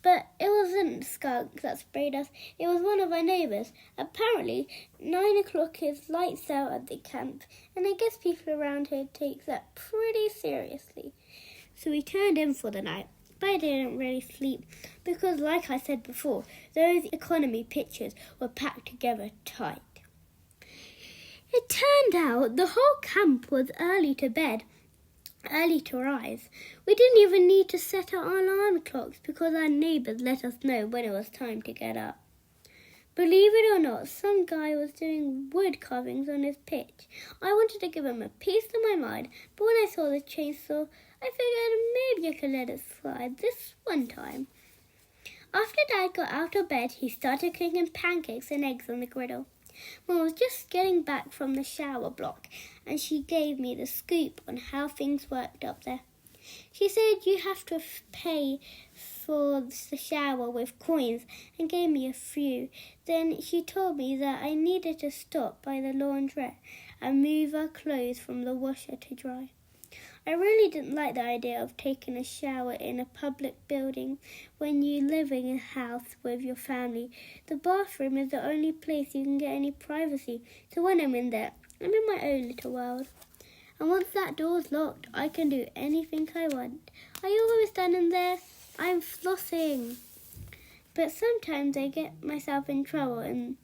But it wasn't a skunk that sprayed us, it was one of our neighbours. Apparently, 9 o'clock is lights out at the camp, and I guess people around here take that pretty seriously. So we turned in for the night, but I didn't really sleep, because like I said before, those economy pictures were packed together tight. It turned out the whole camp was early to bed, early to rise. We didn't even need to set our alarm clocks because our neighbours let us know when it was time to get up. Believe it or not, some guy was doing wood carvings on his pitch. I wanted to give him a piece of my mind, but when I saw the chainsaw, I figured maybe I could let it slide this one time. After Dad got out of bed, he started cooking pancakes and eggs on the griddle. Mum was just getting back from the shower block, and she gave me the scoop on how things worked up there. She said you have to pay for the shower with coins and gave me a few. Then she told me that I needed to stop by the laundrette and move our clothes from the washer to dry. I really didn't like the idea of taking a shower in a public building when you live in a house with your family. The bathroom is the only place you can get any privacy, so when I'm in there, I'm in my own little world. And once that door's locked, I can do anything I want. Are you always standing there? I'm flossing. But sometimes I get myself in trouble in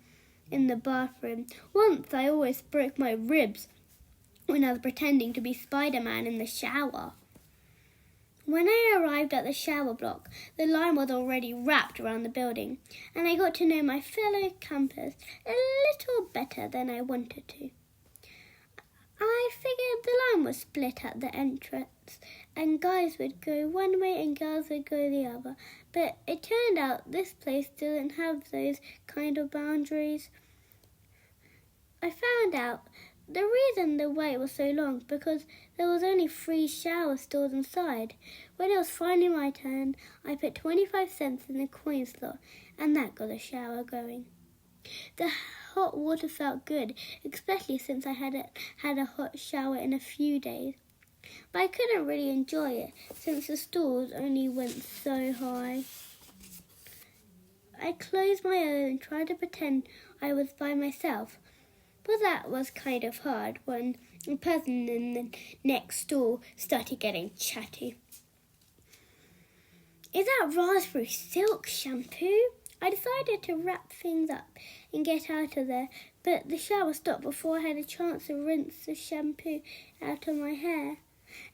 the bathroom. Once I always broke my ribs when I was pretending to be Spider-Man in the shower. When I arrived at the shower block, the line was already wrapped around the building, and I got to know my fellow campers a little better than I wanted to. I figured the line was split at the entrance and guys would go one way and girls would go the other. But it turned out this place doesn't have those kind of boundaries. I found out the reason the wait was so long because there was only 3 shower stalls inside. When it was finally my turn, I put 25 cents in the coin slot and that got the shower going. The hot water felt good, especially since I hadn't had a hot shower in a few days. But I couldn't really enjoy it since the stalls only went so high. I closed my eyes and tried to pretend I was by myself. But that was kind of hard when the person in the next stall started getting chatty. Is that raspberry silk shampoo? I decided to wrap things up and get out of there, but the shower stopped before I had a chance to rinse the shampoo out of my hair.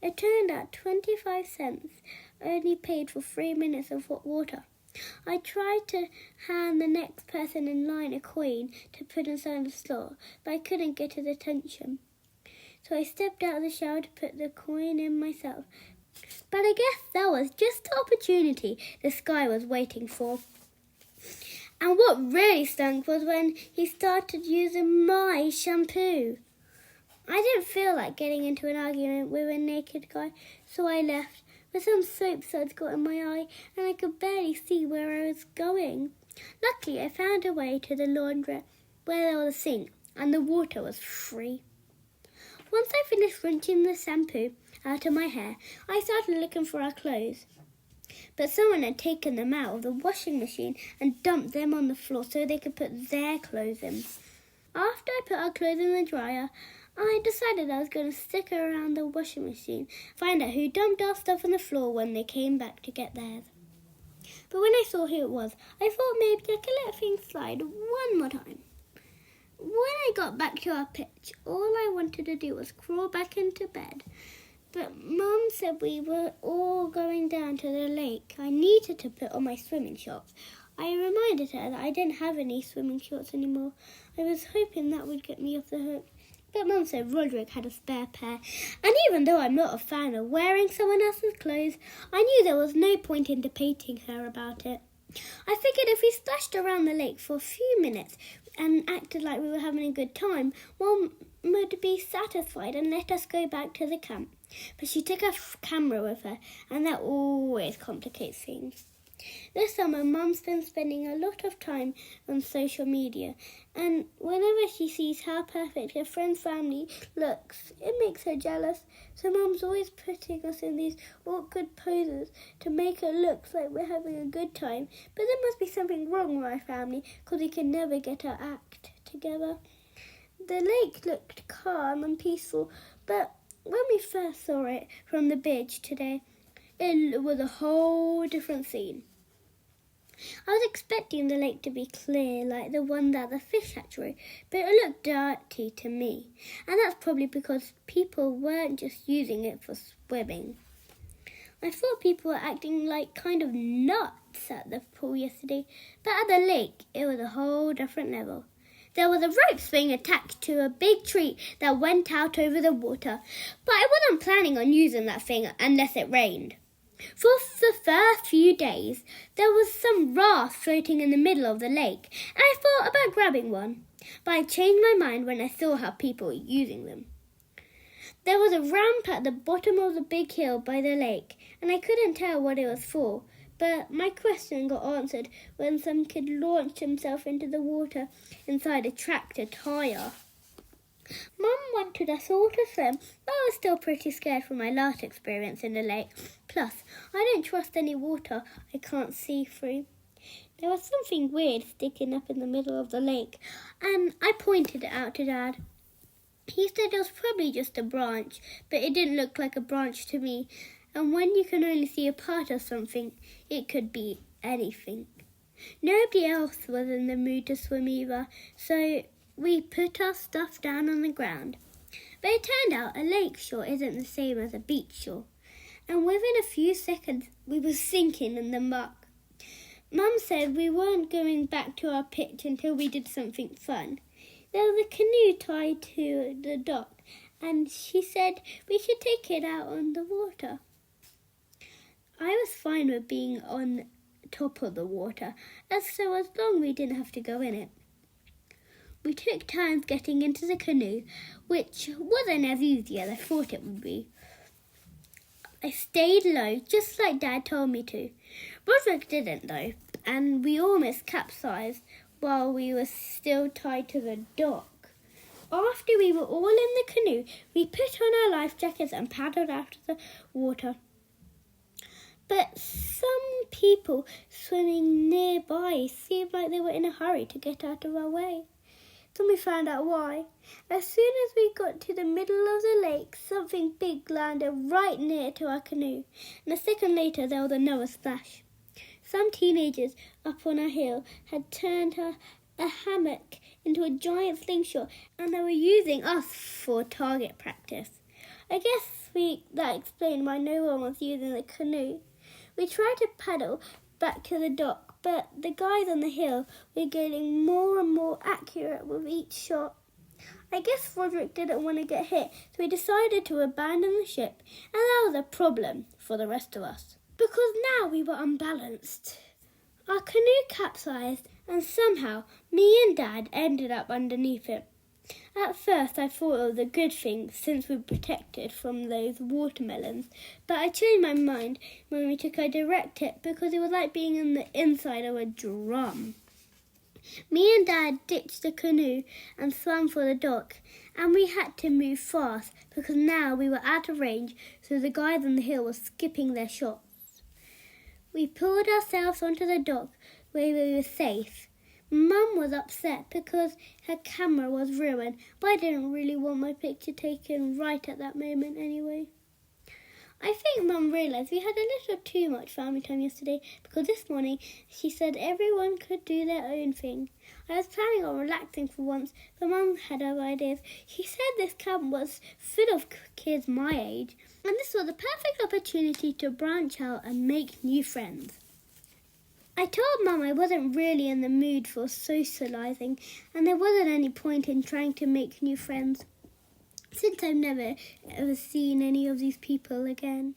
It turned out 25 cents only paid for 3 minutes of hot water. I tried to hand the next person in line a coin to put inside the slot, but I couldn't get his attention. So I stepped out of the shower to put the coin in myself. But I guess that was just the opportunity this guy was waiting for. And what really stunk was when he started using my shampoo. I didn't feel like getting into an argument with a naked guy, so I left. But some soap suds got in my eye and I could barely see where I was going. Luckily, I found a way to the laundrette where there was a sink and the water was free. Once I finished rinsing the shampoo out of my hair, I started looking for our clothes. But someone had taken them out of the washing machine and dumped them on the floor so they could put their clothes in. After I put our clothes in the dryer, I decided I was going to stick around the washing machine, find out who dumped our stuff on the floor when they came back to get theirs. But when I saw who it was, I thought maybe I could let things slide one more time. When I got back to our pitch, all I wanted to do was crawl back into bed. But Mum said we were all going down to the lake. I needed to put on my swimming shorts. I reminded her that I didn't have any swimming shorts anymore. I was hoping that would get me off the hook. But Mum said Rodrick had a spare pair, and even though I'm not a fan of wearing someone else's clothes, I knew there was no point in debating her about it. I figured if we splashed around the lake for a few minutes and acted like we were having a good time, Mum would be satisfied and let us go back to the camp. But she took a camera with her, and that always complicates things. This summer, Mum's been spending a lot of time on social media, and whenever she sees how perfect her friend's family looks, it makes her jealous. So Mum's always putting us in these awkward poses to make it look like we're having a good time. But there must be something wrong with our family, because we can never get our act together. The lake looked calm and peaceful, but when we first saw it from the bridge today, it was a whole different scene. I was expecting the lake to be clear like the one at the fish hatchery, but it looked dirty to me. And that's probably because people weren't just using it for swimming. I thought people were acting like kind of nuts at the pool yesterday, but at the lake it was a whole different level. There was a rope swing attached to a big tree that went out over the water, but I wasn't planning on using that thing unless it rained. For the first few days, there was some rafts floating in the middle of the lake, and I thought about grabbing one, but I changed my mind when I saw how people were using them. There was a ramp at the bottom of the big hill by the lake, and I couldn't tell what it was for, but my question got answered when some kid launched himself into the water inside a tractor tyre. Mum wanted us all to swim, but I was still pretty scared from my last experience in the lake. Plus, I don't trust any water I can't see through. There was something weird sticking up in the middle of the lake, and I pointed it out to Dad. He said it was probably just a branch, but it didn't look like a branch to me, and when you can only see a part of something, it could be anything. Nobody else was in the mood to swim either, so we put our stuff down on the ground. But it turned out a lake shore isn't the same as a beach shore, and within a few seconds we were sinking in the muck. Mum said we weren't going back to our pitch until we did something fun. There was a canoe tied to the dock, and she said we should take it out on the water. I was fine with being on top of the water, as long we didn't have to go in it. We took turns getting into the canoe, which wasn't as easy as I thought it would be. I stayed low, just like Dad told me to. Rodrick didn't though, and we almost capsized while we were still tied to the dock. After we were all in the canoe, we put on our life jackets and paddled out of the water. But some people swimming nearby seemed like they were in a hurry to get out of our way. Then we found out why. As soon as we got to the middle of the lake, something big landed right near to our canoe, and a second later there was another splash. Some teenagers up on a hill had turned a hammock into a giant slingshot, and they were using us for target practice. I guess that explained why no one was using the canoe. We tried to paddle back to the dock, but the guys on the hill were getting more and more accurate with each shot. I guess Rodrick didn't want to get hit, so he decided to abandon the ship, and that was a problem for the rest of us, because now we were unbalanced. Our canoe capsized, and somehow me and Dad ended up underneath it. At first I thought it was a good thing since we were protected from those watermelons, but I changed my mind when we took a direct hit because it was like being in the inside of a drum. Me and Dad ditched the canoe and swam for the dock, and we had to move fast because now we were out of range, so the guys on the hill were skipping their shots. We pulled ourselves onto the dock where we were safe. Mum was upset because her camera was ruined, but I didn't really want my picture taken right at that moment anyway. I think Mum realised we had a little too much family time yesterday because this morning she said everyone could do their own thing. I was planning on relaxing for once, but Mum had other ideas. She said this camp was full of kids my age, and this was the perfect opportunity to branch out and make new friends. I told Mum I wasn't really in the mood for socialising, and there wasn't any point in trying to make new friends, since I've never ever seen any of these people again.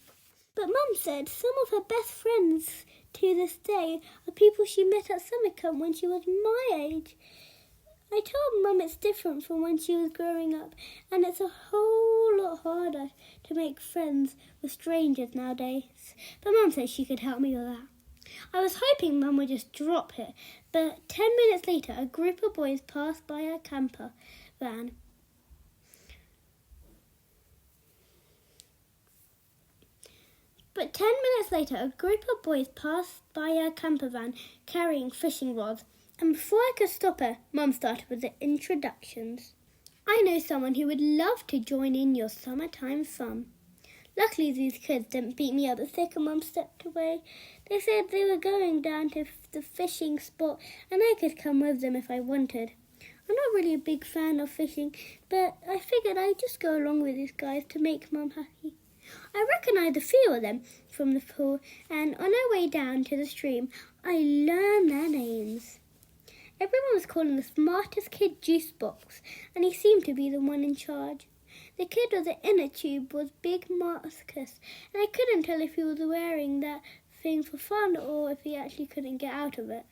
But Mum said some of her best friends to this day are people she met at summer camp when she was my age. I told Mum it's different from when she was growing up, and it's a whole lot harder to make friends with strangers nowadays. But Mum said she could help me with that. I was hoping Mum would just drop it, but 10 minutes later a group of boys passed by our camper van. Carrying fishing rods, and before I could stop her, Mum started with the introductions. I know someone who would love to join in your summertime fun. Luckily, these kids didn't beat me up the second Mum stepped away. They said they were going down to the fishing spot and I could come with them if I wanted. I'm not really a big fan of fishing, but I figured I'd just go along with these guys to make Mum happy. I recognised a few of them from the pool, and on our way down to the stream, I learned their names. Everyone was calling the smartest kid Juice Box, and he seemed to be the one in charge. The kid with the inner tube was Big Marcus, and I couldn't tell if he was wearing that thing for fun or if he actually couldn't get out of it.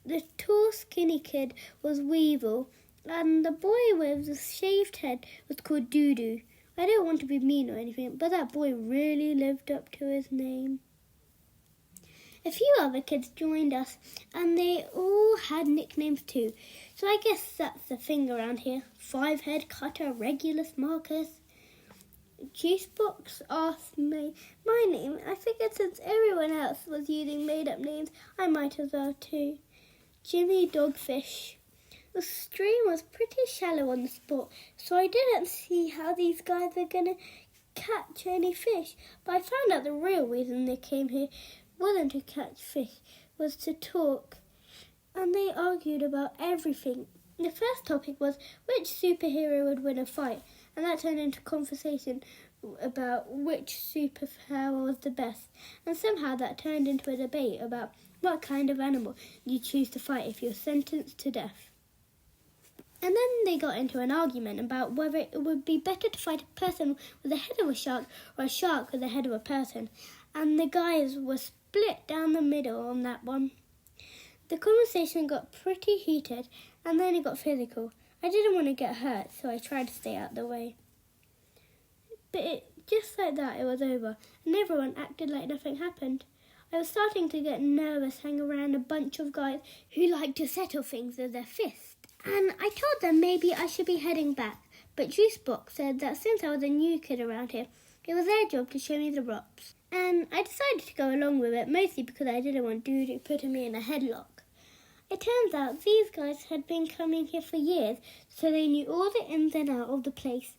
The tall, skinny kid was Weevil, and the boy with the shaved head was called Doo-Doo. I don't want to be mean or anything, but that boy really lived up to his name. A few other kids joined us, and they all had nicknames too. So I guess that's the thing around here. Five-Head Cutter, Regulus Marcus. Juicebox asked me my name. I figured since everyone else was using made-up names, I might as well too. Jimmy Dogfish. The stream was pretty shallow on the spot, so I didn't see how these guys were going to catch any fish. But I found out the real reason they came here wasn't to catch fish, was to talk. And they argued about everything. The first topic was which superhero would win a fight, and that turned into conversation about which superpower was the best. And somehow that turned into a debate about what kind of animal you'd choose to fight if you're sentenced to death. And then they got into an argument about whether it would be better to fight a person with the head of a shark or a shark with the head of a person. And the guys were split down the middle on that one. The conversation got pretty heated, and then it got physical. I didn't want to get hurt, so I tried to stay out of the way. But just like that, it was over, and everyone acted like nothing happened. I was starting to get nervous hanging around a bunch of guys who like to settle things with their fists. And I told them maybe I should be heading back, but Juicebox said that since I was a new kid around here, it was their job to show me the ropes. And I decided to go along with it, mostly because I didn't want Doodoo putting me in a headlock. It turns out these guys had been coming here for years, so they knew all the ins and outs of the place.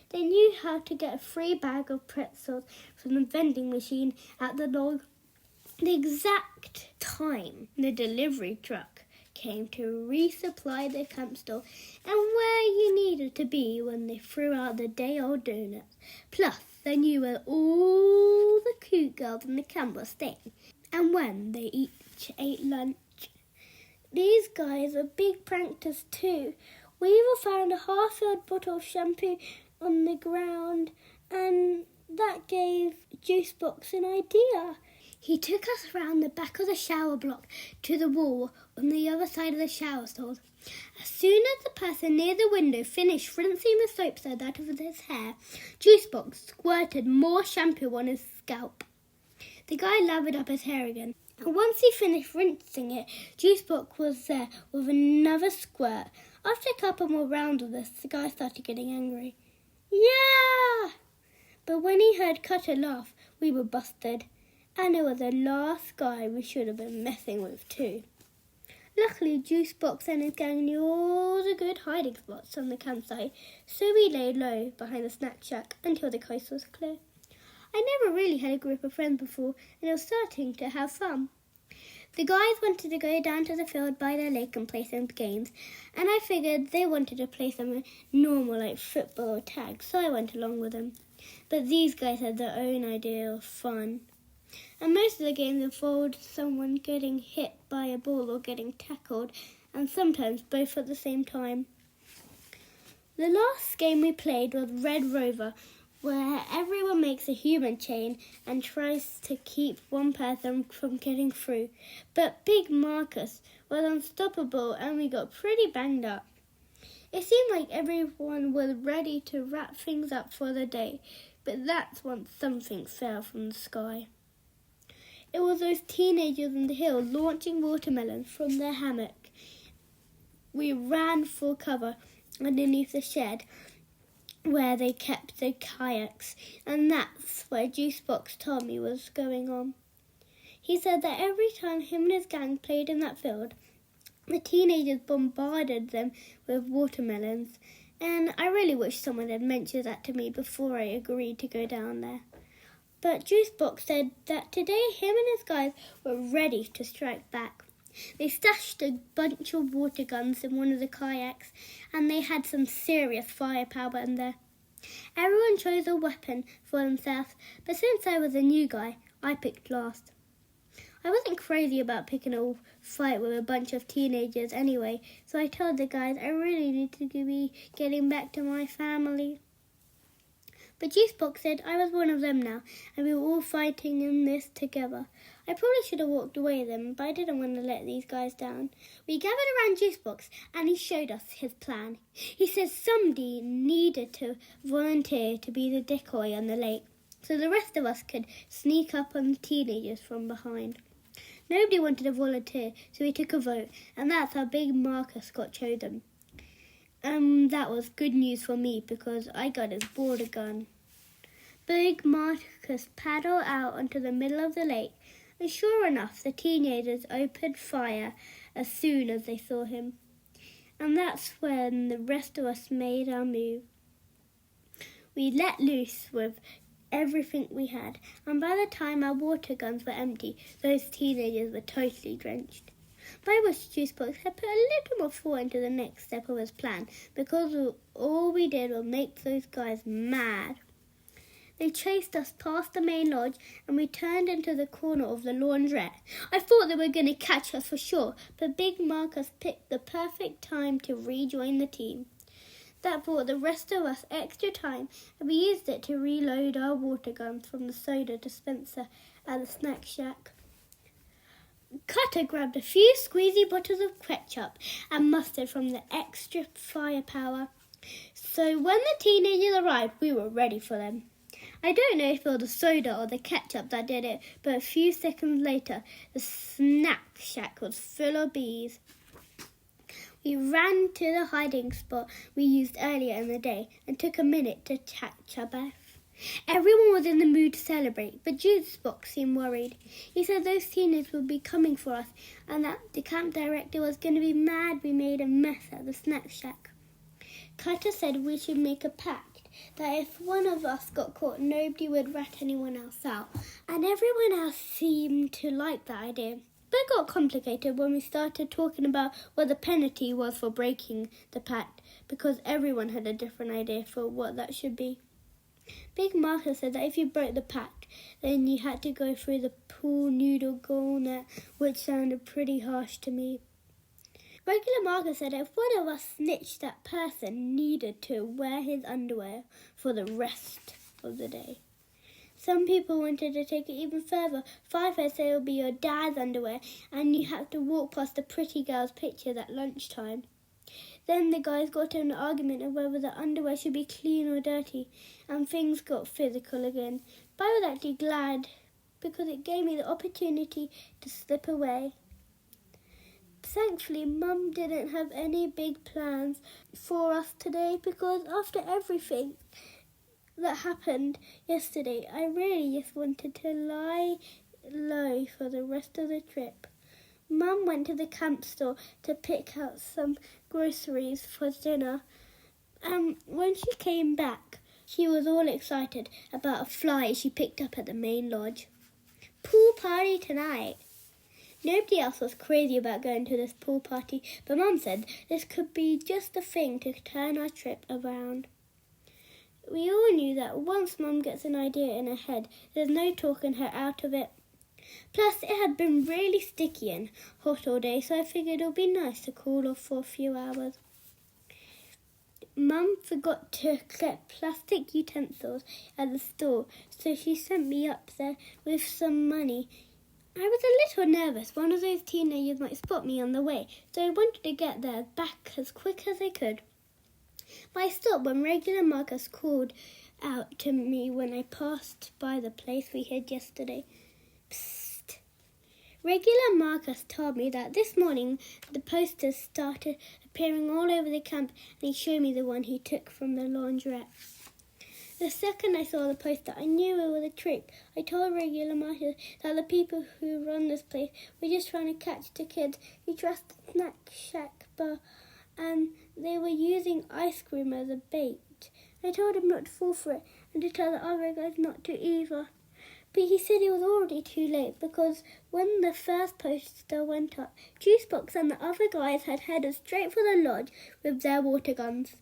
They knew how to get a free bag of pretzels from the vending machine at the log. The exact time the delivery truck came to resupply the camp store and where you needed to be when they threw out the day-old donuts. Plus, they knew where all the cute girls in the camp were staying and when they each ate lunch. These guys are big pranksters too. We even found a half-filled bottle of shampoo on the ground, and that gave Juicebox an idea. He took us around the back of the shower block to the wall on the other side of the shower stall. As soon as the person near the window finished rinsing the soap suds out of his hair, Juicebox squirted more shampoo on his scalp. The guy lathered up his hair again, and once he finished rinsing it, Juicebox was there with another squirt. After a couple more rounds of this, the guy started getting angry. Yeah! But when he heard Cutter laugh, we were busted. And it was the last guy we should have been messing with too. Luckily, Juicebox and his gang knew all the good hiding spots on the campsite, so we lay low behind the snack shack until the coast was clear. I never really had a group of friends before, and I was starting to have fun. The guys wanted to go down to the field by the lake and play some games, and I figured they wanted to play some normal like football or tag, so I went along with them. But these guys had their own idea of fun. And most of the games involved someone getting hit by a ball or getting tackled, and sometimes both at the same time. The last game we played was Red Rover, where everyone makes a human chain and tries to keep one person from getting through. But Big Marcus was unstoppable and we got pretty banged up. It seemed like everyone was ready to wrap things up for the day, but that's when something fell from the sky. It was those teenagers on the hill launching watermelons from their hammock. We ran for cover underneath the shed where they kept the kayaks, and that's where Juicebox told me was going on. He said that every time him and his gang played in that field, the teenagers bombarded them with watermelons, and I really wish someone had mentioned that to me before I agreed to go down there. But Juicebox said that today him and his guys were ready to strike back. They stashed a bunch of water guns in one of the kayaks, and they had some serious firepower in there. Everyone chose a weapon for themselves, but since I was a new guy, I picked last. I wasn't crazy about picking a fight with a bunch of teenagers anyway, so I told the guys I really need to be getting back to my family. But Juicebox said I was one of them now, and we were all fighting in this together. I probably should have walked away then, but I didn't want to let these guys down. We gathered around Juicebox, and he showed us his plan. He said somebody needed to volunteer to be the decoy on the lake, so the rest of us could sneak up on the teenagers from behind. Nobody wanted to volunteer, so we took a vote, and that's how Big Marcus got chosen. That was good news for me because I got his border gun. Big Marcus paddled out onto the middle of the lake, and sure enough, the teenagers opened fire as soon as they saw him. And that's when the rest of us made our move. We let loose with everything we had, and by the time our water guns were empty, those teenagers were totally drenched. By which Juicebox had put a little more thought into the next step of his plan, because all we did was make those guys mad. They chased us past the main lodge and we turned into the corner of the laundrette. I thought they were going to catch us for sure, but Big Marcus picked the perfect time to rejoin the team. That bought the rest of us extra time, and we used it to reload our water guns from the soda dispenser at the snack shack. Cutter grabbed a few squeezy bottles of ketchup and mustard from the extra firepower. So when the teenagers arrived, we were ready for them. I don't know if it was the soda or the ketchup that did it, but a few seconds later, the snack shack was full of bees. We ran to the hiding spot we used earlier in the day and took a minute to catch our breath. Everyone was in the mood to celebrate, but Jukebox seemed worried. He said those teenagers would be coming for us and that the camp director was going to be mad we made a mess at the snack shack. Cutter said we should make a pact that if one of us got caught, nobody would rat anyone else out, and everyone else seemed to like that idea. But it got complicated when we started talking about what the penalty was for breaking the pact, because everyone had a different idea for what that should be. Big Marcus said that if you broke the pact, then you had to go through the pool noodle gauntlet, which sounded pretty harsh to me. Regular Marcus said if one of us snitched, that person needed to wear his underwear for the rest of the day. Some people wanted to take it even further. Firehead said it would be your dad's underwear and you have to walk past the pretty girl's pictures at lunchtime. Then the guys got in an argument of whether the underwear should be clean or dirty, and things got physical again. But I was actually glad because it gave me the opportunity to slip away. Thankfully, Mum didn't have any big plans for us today because after everything that happened yesterday, I really just wanted to lie low for the rest of the trip. Mum went to the camp store to pick out some groceries for dinner, and when she came back, she was all excited about a fly she picked up at the main lodge. Pool party tonight. Nobody else was crazy about going to this pool party, but Mum said this could be just the thing to turn our trip around. We all knew that once Mum gets an idea in her head, there's no talking her out of it. Plus, it had been really sticky and hot all day, so I figured it would be nice to cool off for a few hours. Mum forgot to get plastic utensils at the store, so she sent me up there with some money. I was a little nervous. One of those teenagers might spot me on the way, so I wanted to get there back as quick as I could. But I stopped when Regular Marcus called out to me when I passed by the place we hid yesterday. Psst. Regular Marcus told me that this morning the posters started appearing all over the camp, and he showed me the one he took from the laundrette. The second I saw the poster, I knew it was a trick. I told Regular Marcus that the people who run this place were just trying to catch the kids who trust the snack shack bar, and they were using ice cream as a bait. I told him not to fall for it and to tell the other guys not to either. But he said it was already too late because when the first poster went up, Juicebox and the other guys had headed straight for the lodge with their water guns.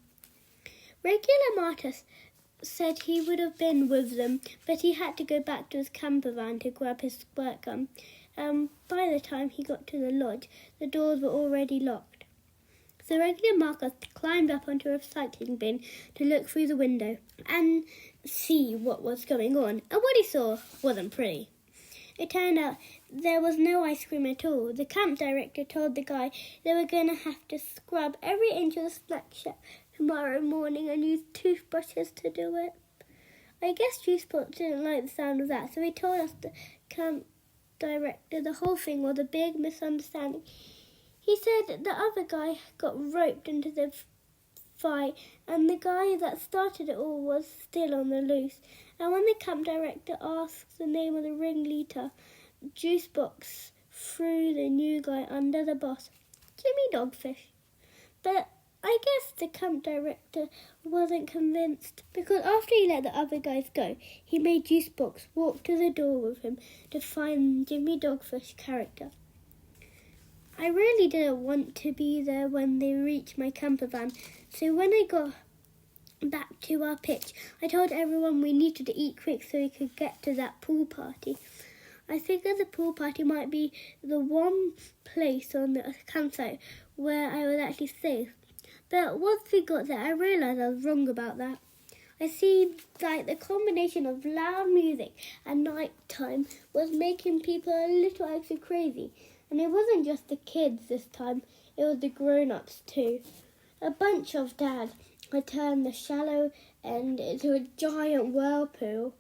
Regular Marcus said he would have been with them, but he had to go back to his camper van to grab his squirt gun. By the time he got to the lodge, the doors were already locked. So Regular Marcus climbed up onto a recycling bin to look through the window and see what was going on. And what he saw wasn't pretty. It turned out there was no ice cream at all. The camp director told the guy they were going to have to scrub every inch of the snack shack tomorrow morning and use toothbrushes to do it. I guess Juicebox didn't like the sound of that, so he told us, the camp director, the whole thing was a big misunderstanding. He said the other guy got roped into the fight and the guy that started it all was still on the loose. And when the camp director asked the name of the ringleader, Juicebox threw the new guy under the bus, Jimmy Dogfish. But I guess the camp director wasn't convinced because after he let the other guys go, he made Juicebox walk to the door with him to find Jimmy Dogfish character. I really didn't want to be there when they reached my camper van, so when I got back to our pitch, I told everyone we needed to eat quick so we could get to that pool party. I figured the pool party might be the one place on the campsite where I was actually safe. But once we got there, I realised I was wrong about that. I see like the combination of loud music and night time was making people a little extra crazy. And it wasn't just the kids this time, it was the grown-ups too. A bunch of dads had turned the shallow end into a giant whirlpool,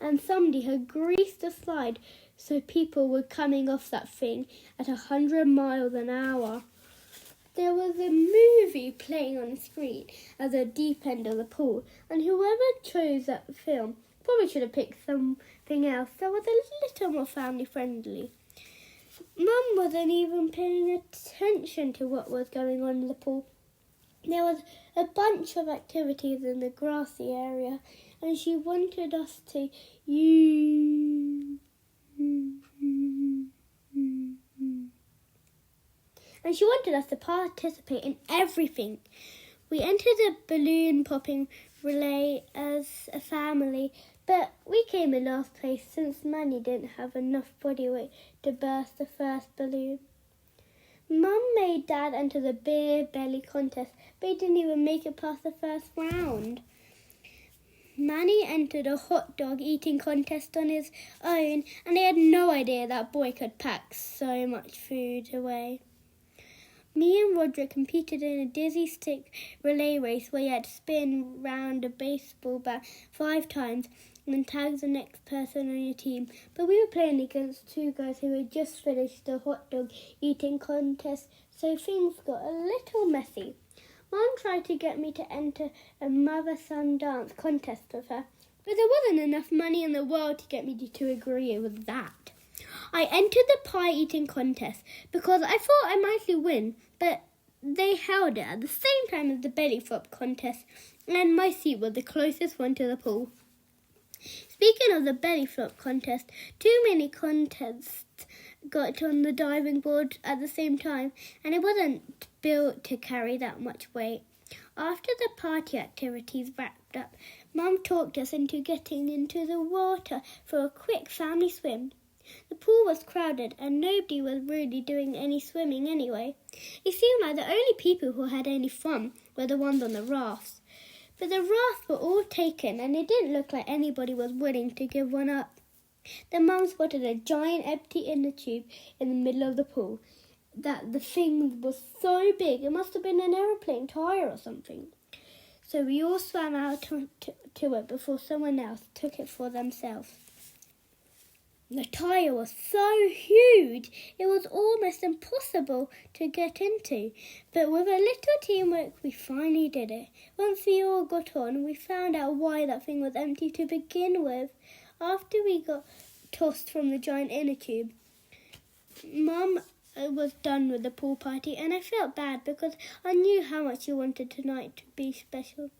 and somebody had greased the slide so people were coming off that thing at 100 miles an hour. There was a movie playing on the screen at the deep end of the pool, and whoever chose that film probably should have picked something else that was a little more family friendly. Mum wasn't even paying attention to what was going on in the pool. There was a bunch of activities in the grassy area, and she wanted us to participate in everything. We entered a balloon popping relay as a family, but we came in last place since Manny didn't have enough body weight to burst the first balloon. Mum made Dad enter the beer belly contest, but he didn't even make it past the first round. Manny entered a hot dog eating contest on his own, and he had no idea that boy could pack so much food away. Me and Rodrick competed in a dizzy stick relay race where you had to spin round a baseball bat 5 times and then tag the next person on your team. But we were playing against 2 guys who had just finished the hot dog eating contest, so things got a little messy. Mum tried to get me to enter a mother-son dance contest with her, but there wasn't enough money in the world to get me to agree with that. I entered the pie eating contest because I thought I might win, but they held it at the same time as the belly flop contest, and my seat was the closest one to the pool. Speaking of the belly flop contest, too many contests got on the diving board at the same time, and it wasn't built to carry that much weight. After the party activities wrapped up, Mum talked us into getting into the water for a quick family swim. The pool was crowded and nobody was really doing any swimming anyway. It seemed like the only people who had any fun were the ones on the rafts. But the rafts were all taken and it didn't look like anybody was willing to give one up. Then Mum spotted a giant empty inner tube in the middle of the pool. The thing was so big, it must have been an aeroplane tire or something. So we all swam out to it before someone else took it for themselves. The tire was so huge, it was almost impossible to get into. But with a little teamwork, we finally did it. Once we all got on, we found out why that thing was empty to begin with. After we got tossed from the giant inner tube, Mum was done with the pool party, and I felt bad because I knew how much she wanted tonight to be special.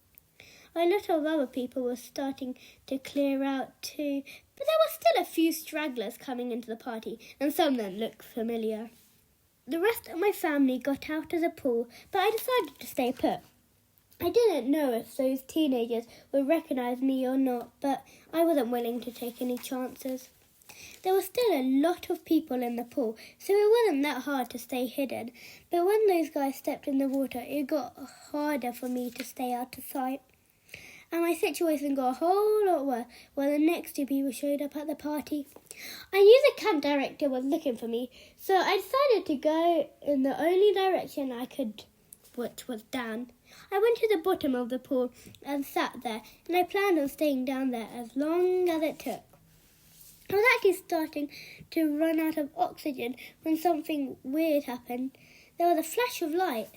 A lot of other people were starting to clear out too, but there were still a few stragglers coming into the party, and some of them looked familiar. The rest of my family got out of the pool, but I decided to stay put. I didn't know if those teenagers would recognise me or not, but I wasn't willing to take any chances. There were still a lot of people in the pool, so it wasn't that hard to stay hidden, but when those guys stepped in the water, it got harder for me to stay out of sight. And my situation got a whole lot worse when the next 2 people showed up at the party. I knew the camp director was looking for me, so I decided to go in the only direction I could, which was down. I went to the bottom of the pool and sat there, and I planned on staying down there as long as it took. I was actually starting to run out of oxygen when something weird happened. There was a flash of light,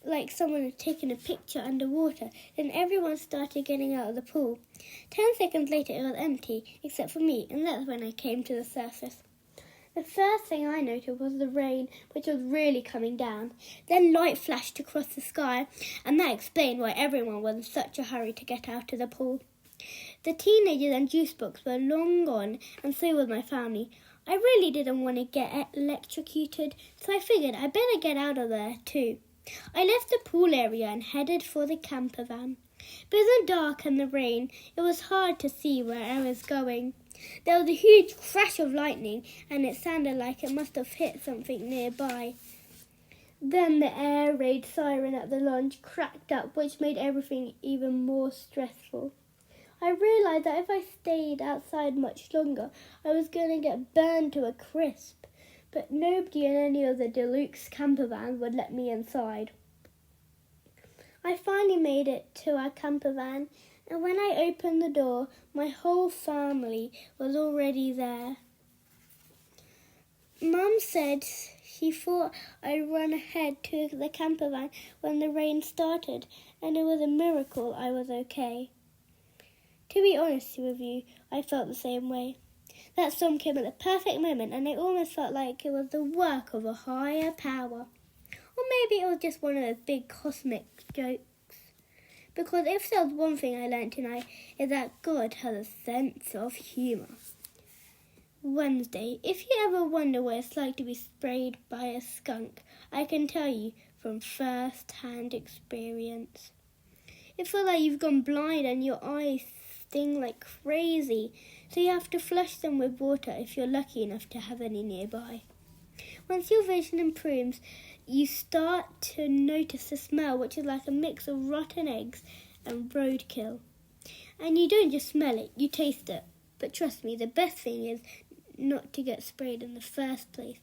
like someone had taken a picture underwater. Then everyone started getting out of the pool. 10 seconds later it was empty, except for me, and that's when I came to the surface. The first thing I noticed was the rain, which was really coming down. Then light flashed across the sky, and that explained why everyone was in such a hurry to get out of the pool. The teenagers and juice box were long gone, and so was my family. I really didn't want to get electrocuted, so I figured I better get out of there too. I left the pool area and headed for the camper van. But in the dark and the rain, it was hard to see where I was going. There was a huge crash of lightning, and it sounded like it must have hit something nearby. Then the air raid siren at the launch cracked up, which made everything even more stressful. I realised that if I stayed outside much longer, I was going to get burned to a crisp. But nobody in any of the DOAWK camper vans would let me inside. I finally made it to our camper van, and when I opened the door, my whole family was already there. Mum said she thought I'd run ahead to the camper van when the rain started, and it was a miracle I was okay. To be honest with you, I felt the same way. That storm came at the perfect moment, and it almost felt like it was the work of a higher power. Or maybe it was just one of those big cosmic jokes. Because if there's one thing I learned tonight, is that God has a sense of humour. Wednesday. If you ever wonder what it's like to be sprayed by a skunk, I can tell you from first-hand experience. It feels like you've gone blind and your eyes sting like crazy, so you have to flush them with water if you're lucky enough to have any nearby. Once your vision improves, you start to notice the smell, which is like a mix of rotten eggs and roadkill. And you don't just smell it, you taste it. But trust me, the best thing is not to get sprayed in the first place.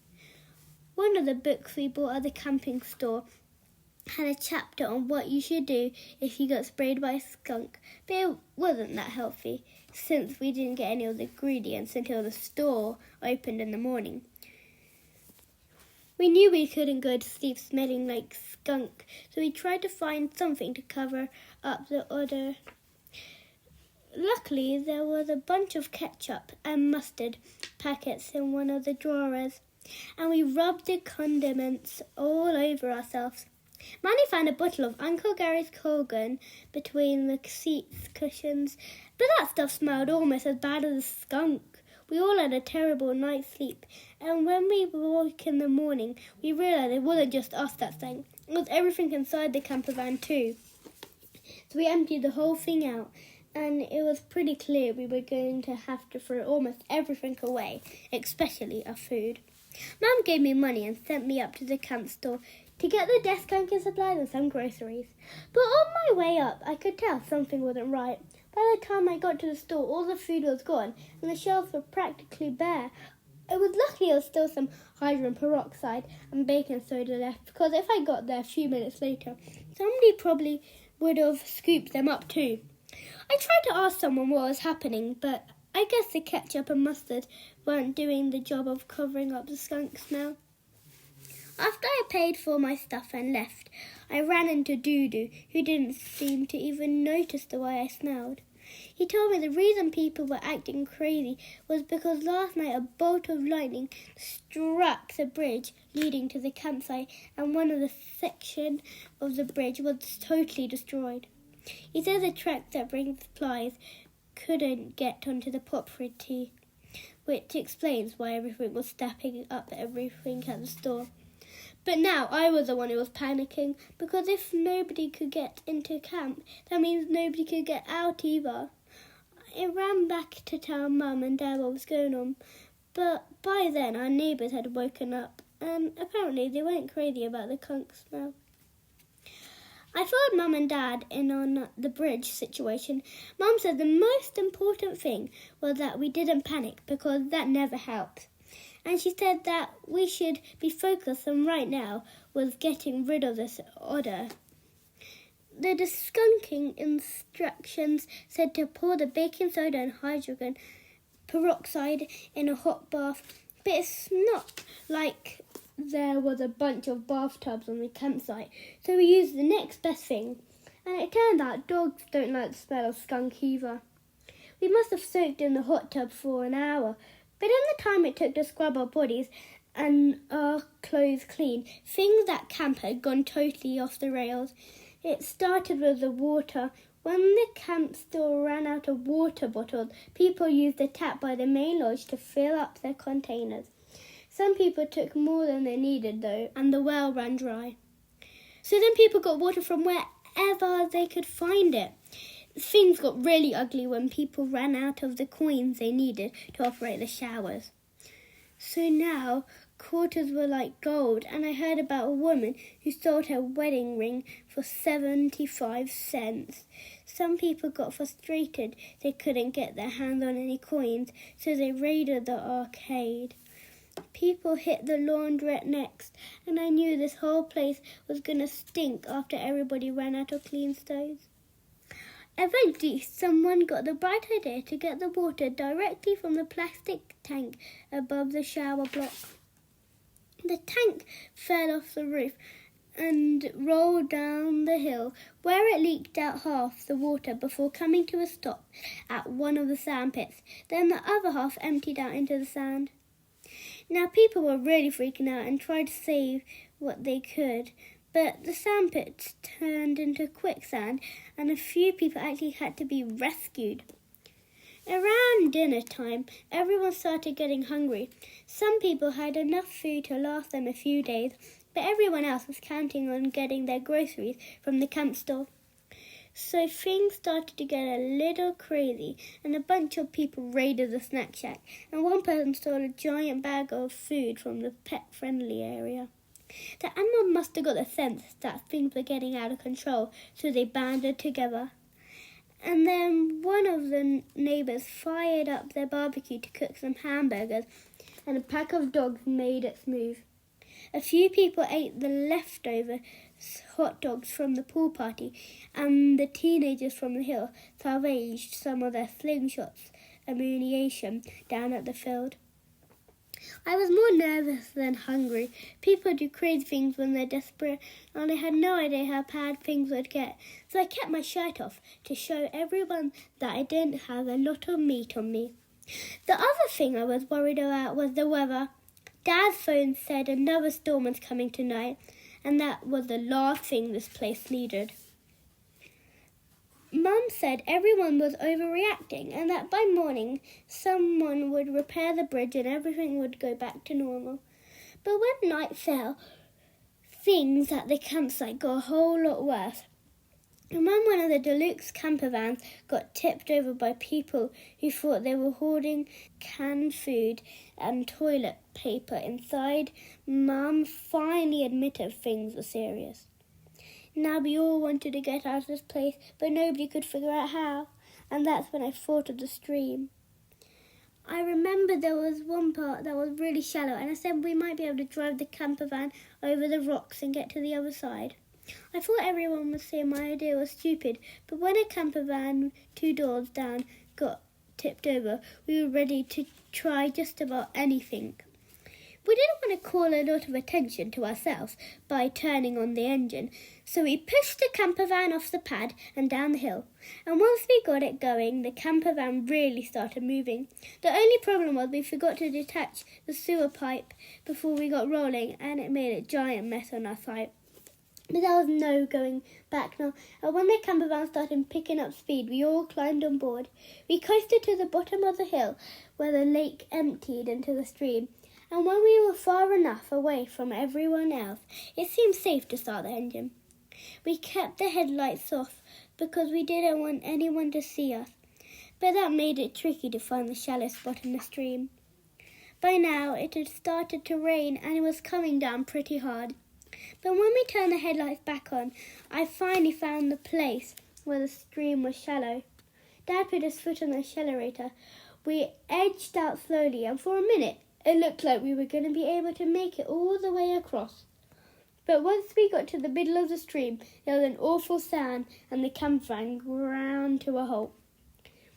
One of the books we bought at the camping store had a chapter on what you should do if you got sprayed by a skunk, but it wasn't that healthy, since we didn't get any of the ingredients until the store opened in the morning. We knew we couldn't go to sleep smelling like skunk, so we tried to find something to cover up the odor. Luckily, there was a bunch of ketchup and mustard packets in one of the drawers, and we rubbed the condiments all over ourselves. Manny found a bottle of Uncle Gary's Colgan between the seat's cushions, but that stuff smelled almost as bad as a skunk. We all had a terrible night's sleep, and when we woke in the morning, we realised it wasn't just us that stank. It was everything inside the camper van too. So we emptied the whole thing out, and it was pretty clear we were going to have to throw almost everything away, especially our food. Mum gave me money and sent me up to the camp store to get the desk camping supplies and some groceries. But on my way up, I could tell something wasn't right. By the time I got to the store, all the food was gone and the shelves were practically bare. It was lucky there was still some hydrogen peroxide and baking soda left, because if I got there a few minutes later, somebody probably would have scooped them up too. I tried to ask someone what was happening, but I guess the ketchup and mustard weren't doing the job of covering up the skunk smell. After I paid for my stuff and left, I ran into Doodoo, who didn't seem to even notice the way I smelled. He told me the reason people were acting crazy was because last night a bolt of lightning struck the bridge leading to the campsite, and one of the sections of the bridge was totally destroyed. He said the truck that brings supplies couldn't get onto the property, which explains why everything was stacking up everything at the store. But now I was the one who was panicking, because if nobody could get into camp, that means nobody could get out either. I ran back to tell Mum and Dad what was going on, but by then our neighbours had woken up, and apparently they weren't crazy about the skunk smell. I followed Mum and Dad in on the bridge situation. Mum said the most important thing was that we didn't panic, because that never helps. And she said that we should be focused on right now was getting rid of this odour. The deskunking instructions said to pour the baking soda and hydrogen peroxide in a hot bath, but it's not like there was a bunch of bathtubs on the campsite, so we used the next best thing, and it turned out dogs don't like the smell of skunk either. We must have soaked in the hot tub for an hour, but in the time it took to scrub our bodies and our clothes clean, things at camp had gone totally off the rails. It started with the water. When the camp store ran out of water bottles, people used the tap by the main lodge to fill up their containers. Some people took more than they needed though, and the well ran dry. So then people got water from wherever they could find it. Things got really ugly when people ran out of the coins they needed to operate the showers. So now quarters were like gold, and I heard about a woman who sold her wedding ring for 75 cents. Some people got frustrated they couldn't get their hands on any coins, so they raided the arcade. People hit the laundrette next, and I knew this whole place was going to stink after everybody ran out of clean stoves. Eventually, someone got the bright idea to get the water directly from the plastic tank above the shower block. The tank fell off the roof and rolled down the hill, where it leaked out half the water before coming to a stop at one of the sand pits. Then the other half emptied out into the sand. Now people were really freaking out and tried to save what they could, but the sand pits turned into quicksand and a few people actually had to be rescued. Around dinner time, everyone started getting hungry. Some people had enough food to last them a few days, but everyone else was counting on getting their groceries from the camp store. So things started to get a little crazy, and a bunch of people raided the snack shack, and one person stole a giant bag of food from the pet-friendly area. The animal must have got the sense that things were getting out of control, so they banded together. And then one of the neighbours fired up their barbecue to cook some hamburgers, and a pack of dogs made its move. A few people ate the leftover hot dogs from the pool party, and the teenagers from the hill salvaged some of their slingshots ammunition down at the field. I was more nervous than hungry. People do crazy things when they're desperate, and I had no idea how bad things would get. So I kept my shirt off to show everyone that I didn't have a lot of meat on me. The other thing I was worried about was the weather. Dad's phone said another storm was coming tonight, and that was the last thing this place needed. Mum said everyone was overreacting and that by morning someone would repair the bridge and everything would go back to normal. But when night fell, things at the campsite got a whole lot worse. And when one of the DOAWK camper vans got tipped over by people who thought they were hoarding canned food and toilet paper inside, Mum finally admitted things were serious. Now we all wanted to get out of this place, but nobody could figure out how, and that's when I thought of the stream. I remember there was one part that was really shallow, and I said we might be able to drive the camper van over the rocks and get to the other side. I thought everyone would say my idea was stupid, but when a camper van 2 doors down got tipped over, we were ready to try just about anything. We didn't want to call a lot of attention to ourselves by turning on the engine, so we pushed the camper van off the pad and down the hill. And once we got it going, the camper van really started moving. The only problem was we forgot to detach the sewer pipe before we got rolling, and it made a giant mess on our site. But there was no going back now, and when the camper van started picking up speed, we all climbed on board. We coasted to the bottom of the hill, where the lake emptied into the stream. And when we were far enough away from everyone else, it seemed safe to start the engine. We kept the headlights off because we didn't want anyone to see us, but that made it tricky to find the shallow spot in the stream. By now, it had started to rain and it was coming down pretty hard. But when we turned the headlights back on, I finally found the place where the stream was shallow. Dad put his foot on the accelerator. We edged out slowly, and for a minute, it looked like we were going to be able to make it all the way across. But once we got to the middle of the stream, there was an awful sound and the camper van ground to a halt.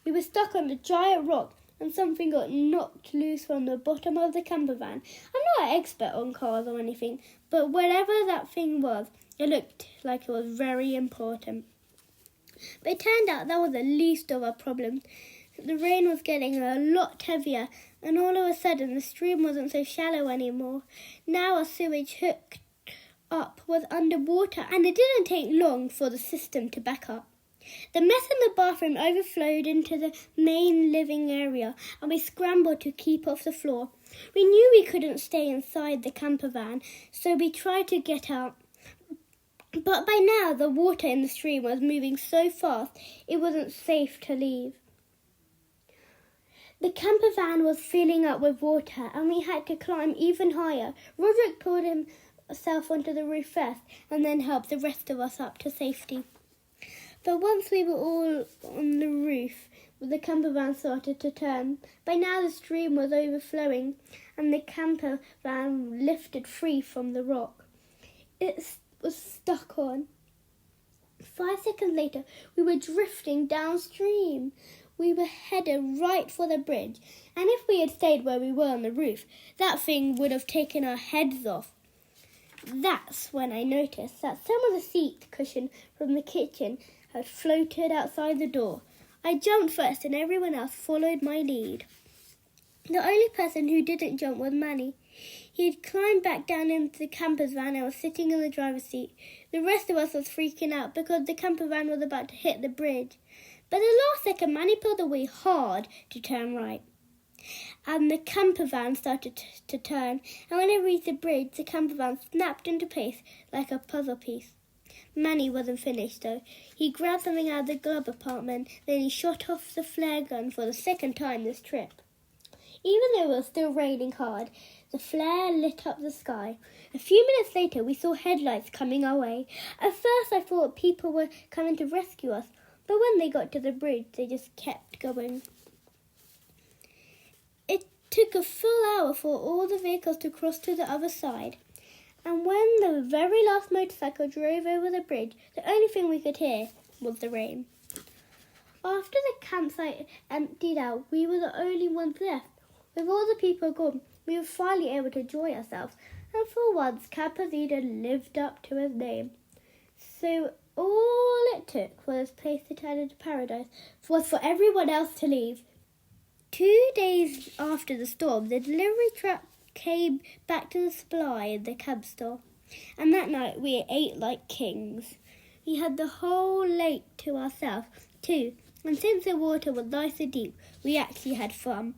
We were stuck on a giant rock and something got knocked loose from the bottom of the camper van. I'm not an expert on cars or anything, but whatever that thing was, it looked like it was very important. But it turned out that was the least of our problems. The rain was getting a lot heavier, and all of a sudden the stream wasn't so shallow anymore. Now our sewage hooked up was underwater, and it didn't take long for the system to back up. The mess in the bathroom overflowed into the main living area, and we scrambled to keep off the floor. We knew we couldn't stay inside the camper van, so we tried to get out. But by now the water in the stream was moving so fast it wasn't safe to leave. The camper van was filling up with water and we had to climb even higher. Rodrick pulled himself onto the roof first and then helped the rest of us up to safety. But once we were all on the roof, the camper van started to turn. By now the stream was overflowing and the camper van lifted free from the rock. It was stuck on. 5 seconds later, we were drifting downstream. We were headed right for the bridge, and if we had stayed where we were on the roof, that thing would have taken our heads off. That's when I noticed that some of the seat cushion from the kitchen had floated outside the door. I jumped first and everyone else followed my lead. The only person who didn't jump was Manny. He had climbed back down into the camper's van and was sitting in the driver's seat. The rest of us was freaking out because the camper van was about to hit the bridge. But at the last second, Manny pulled the wheel hard to turn right. And the camper van started to turn. And when it reached the bridge, the camper van snapped into place like a puzzle piece. Manny wasn't finished though. He grabbed something out of the glove compartment, then he shot off the flare gun for the second time this trip. Even though it was still raining hard, the flare lit up the sky. A few minutes later, we saw headlights coming our way. At first, I thought people were coming to rescue us, but when they got to the bridge, they just kept going. It took a full hour for all the vehicles to cross to the other side. And when the very last motorcycle drove over the bridge, the only thing we could hear was the rain. After the campsite emptied out, we were the only ones left. With all the people gone, we were finally able to enjoy ourselves. And for once, Camp Eden lived up to his name. So all it took for this place to turn into paradise was for everyone else to leave. 2 days after the storm, the delivery truck came back to the supply in the camp store. And that night we ate like kings. We had the whole lake to ourselves too. And since the water was nice and deep, we actually had fun.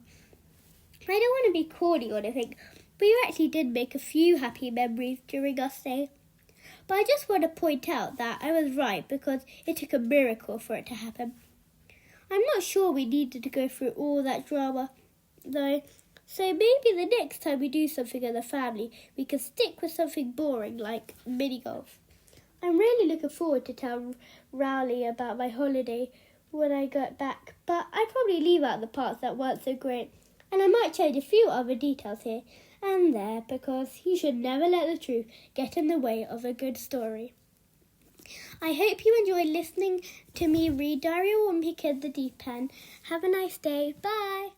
I don't want to be corny or anything, but we actually did make a few happy memories during our stay. But I just want to point out that I was right because it took a miracle for it to happen. I'm not sure we needed to go through all that drama, though, so maybe the next time we do something as a family, we can stick with something boring like mini-golf. I'm really looking forward to tell Rowley about my holiday when I get back, but I'd probably leave out the parts that weren't so great, and I might change a few other details here and there because you should never let the truth get in the way of a good story. I hope you enjoyed listening to me read Diary of Wimpy Kid, the Deep End. Have a nice day. Bye.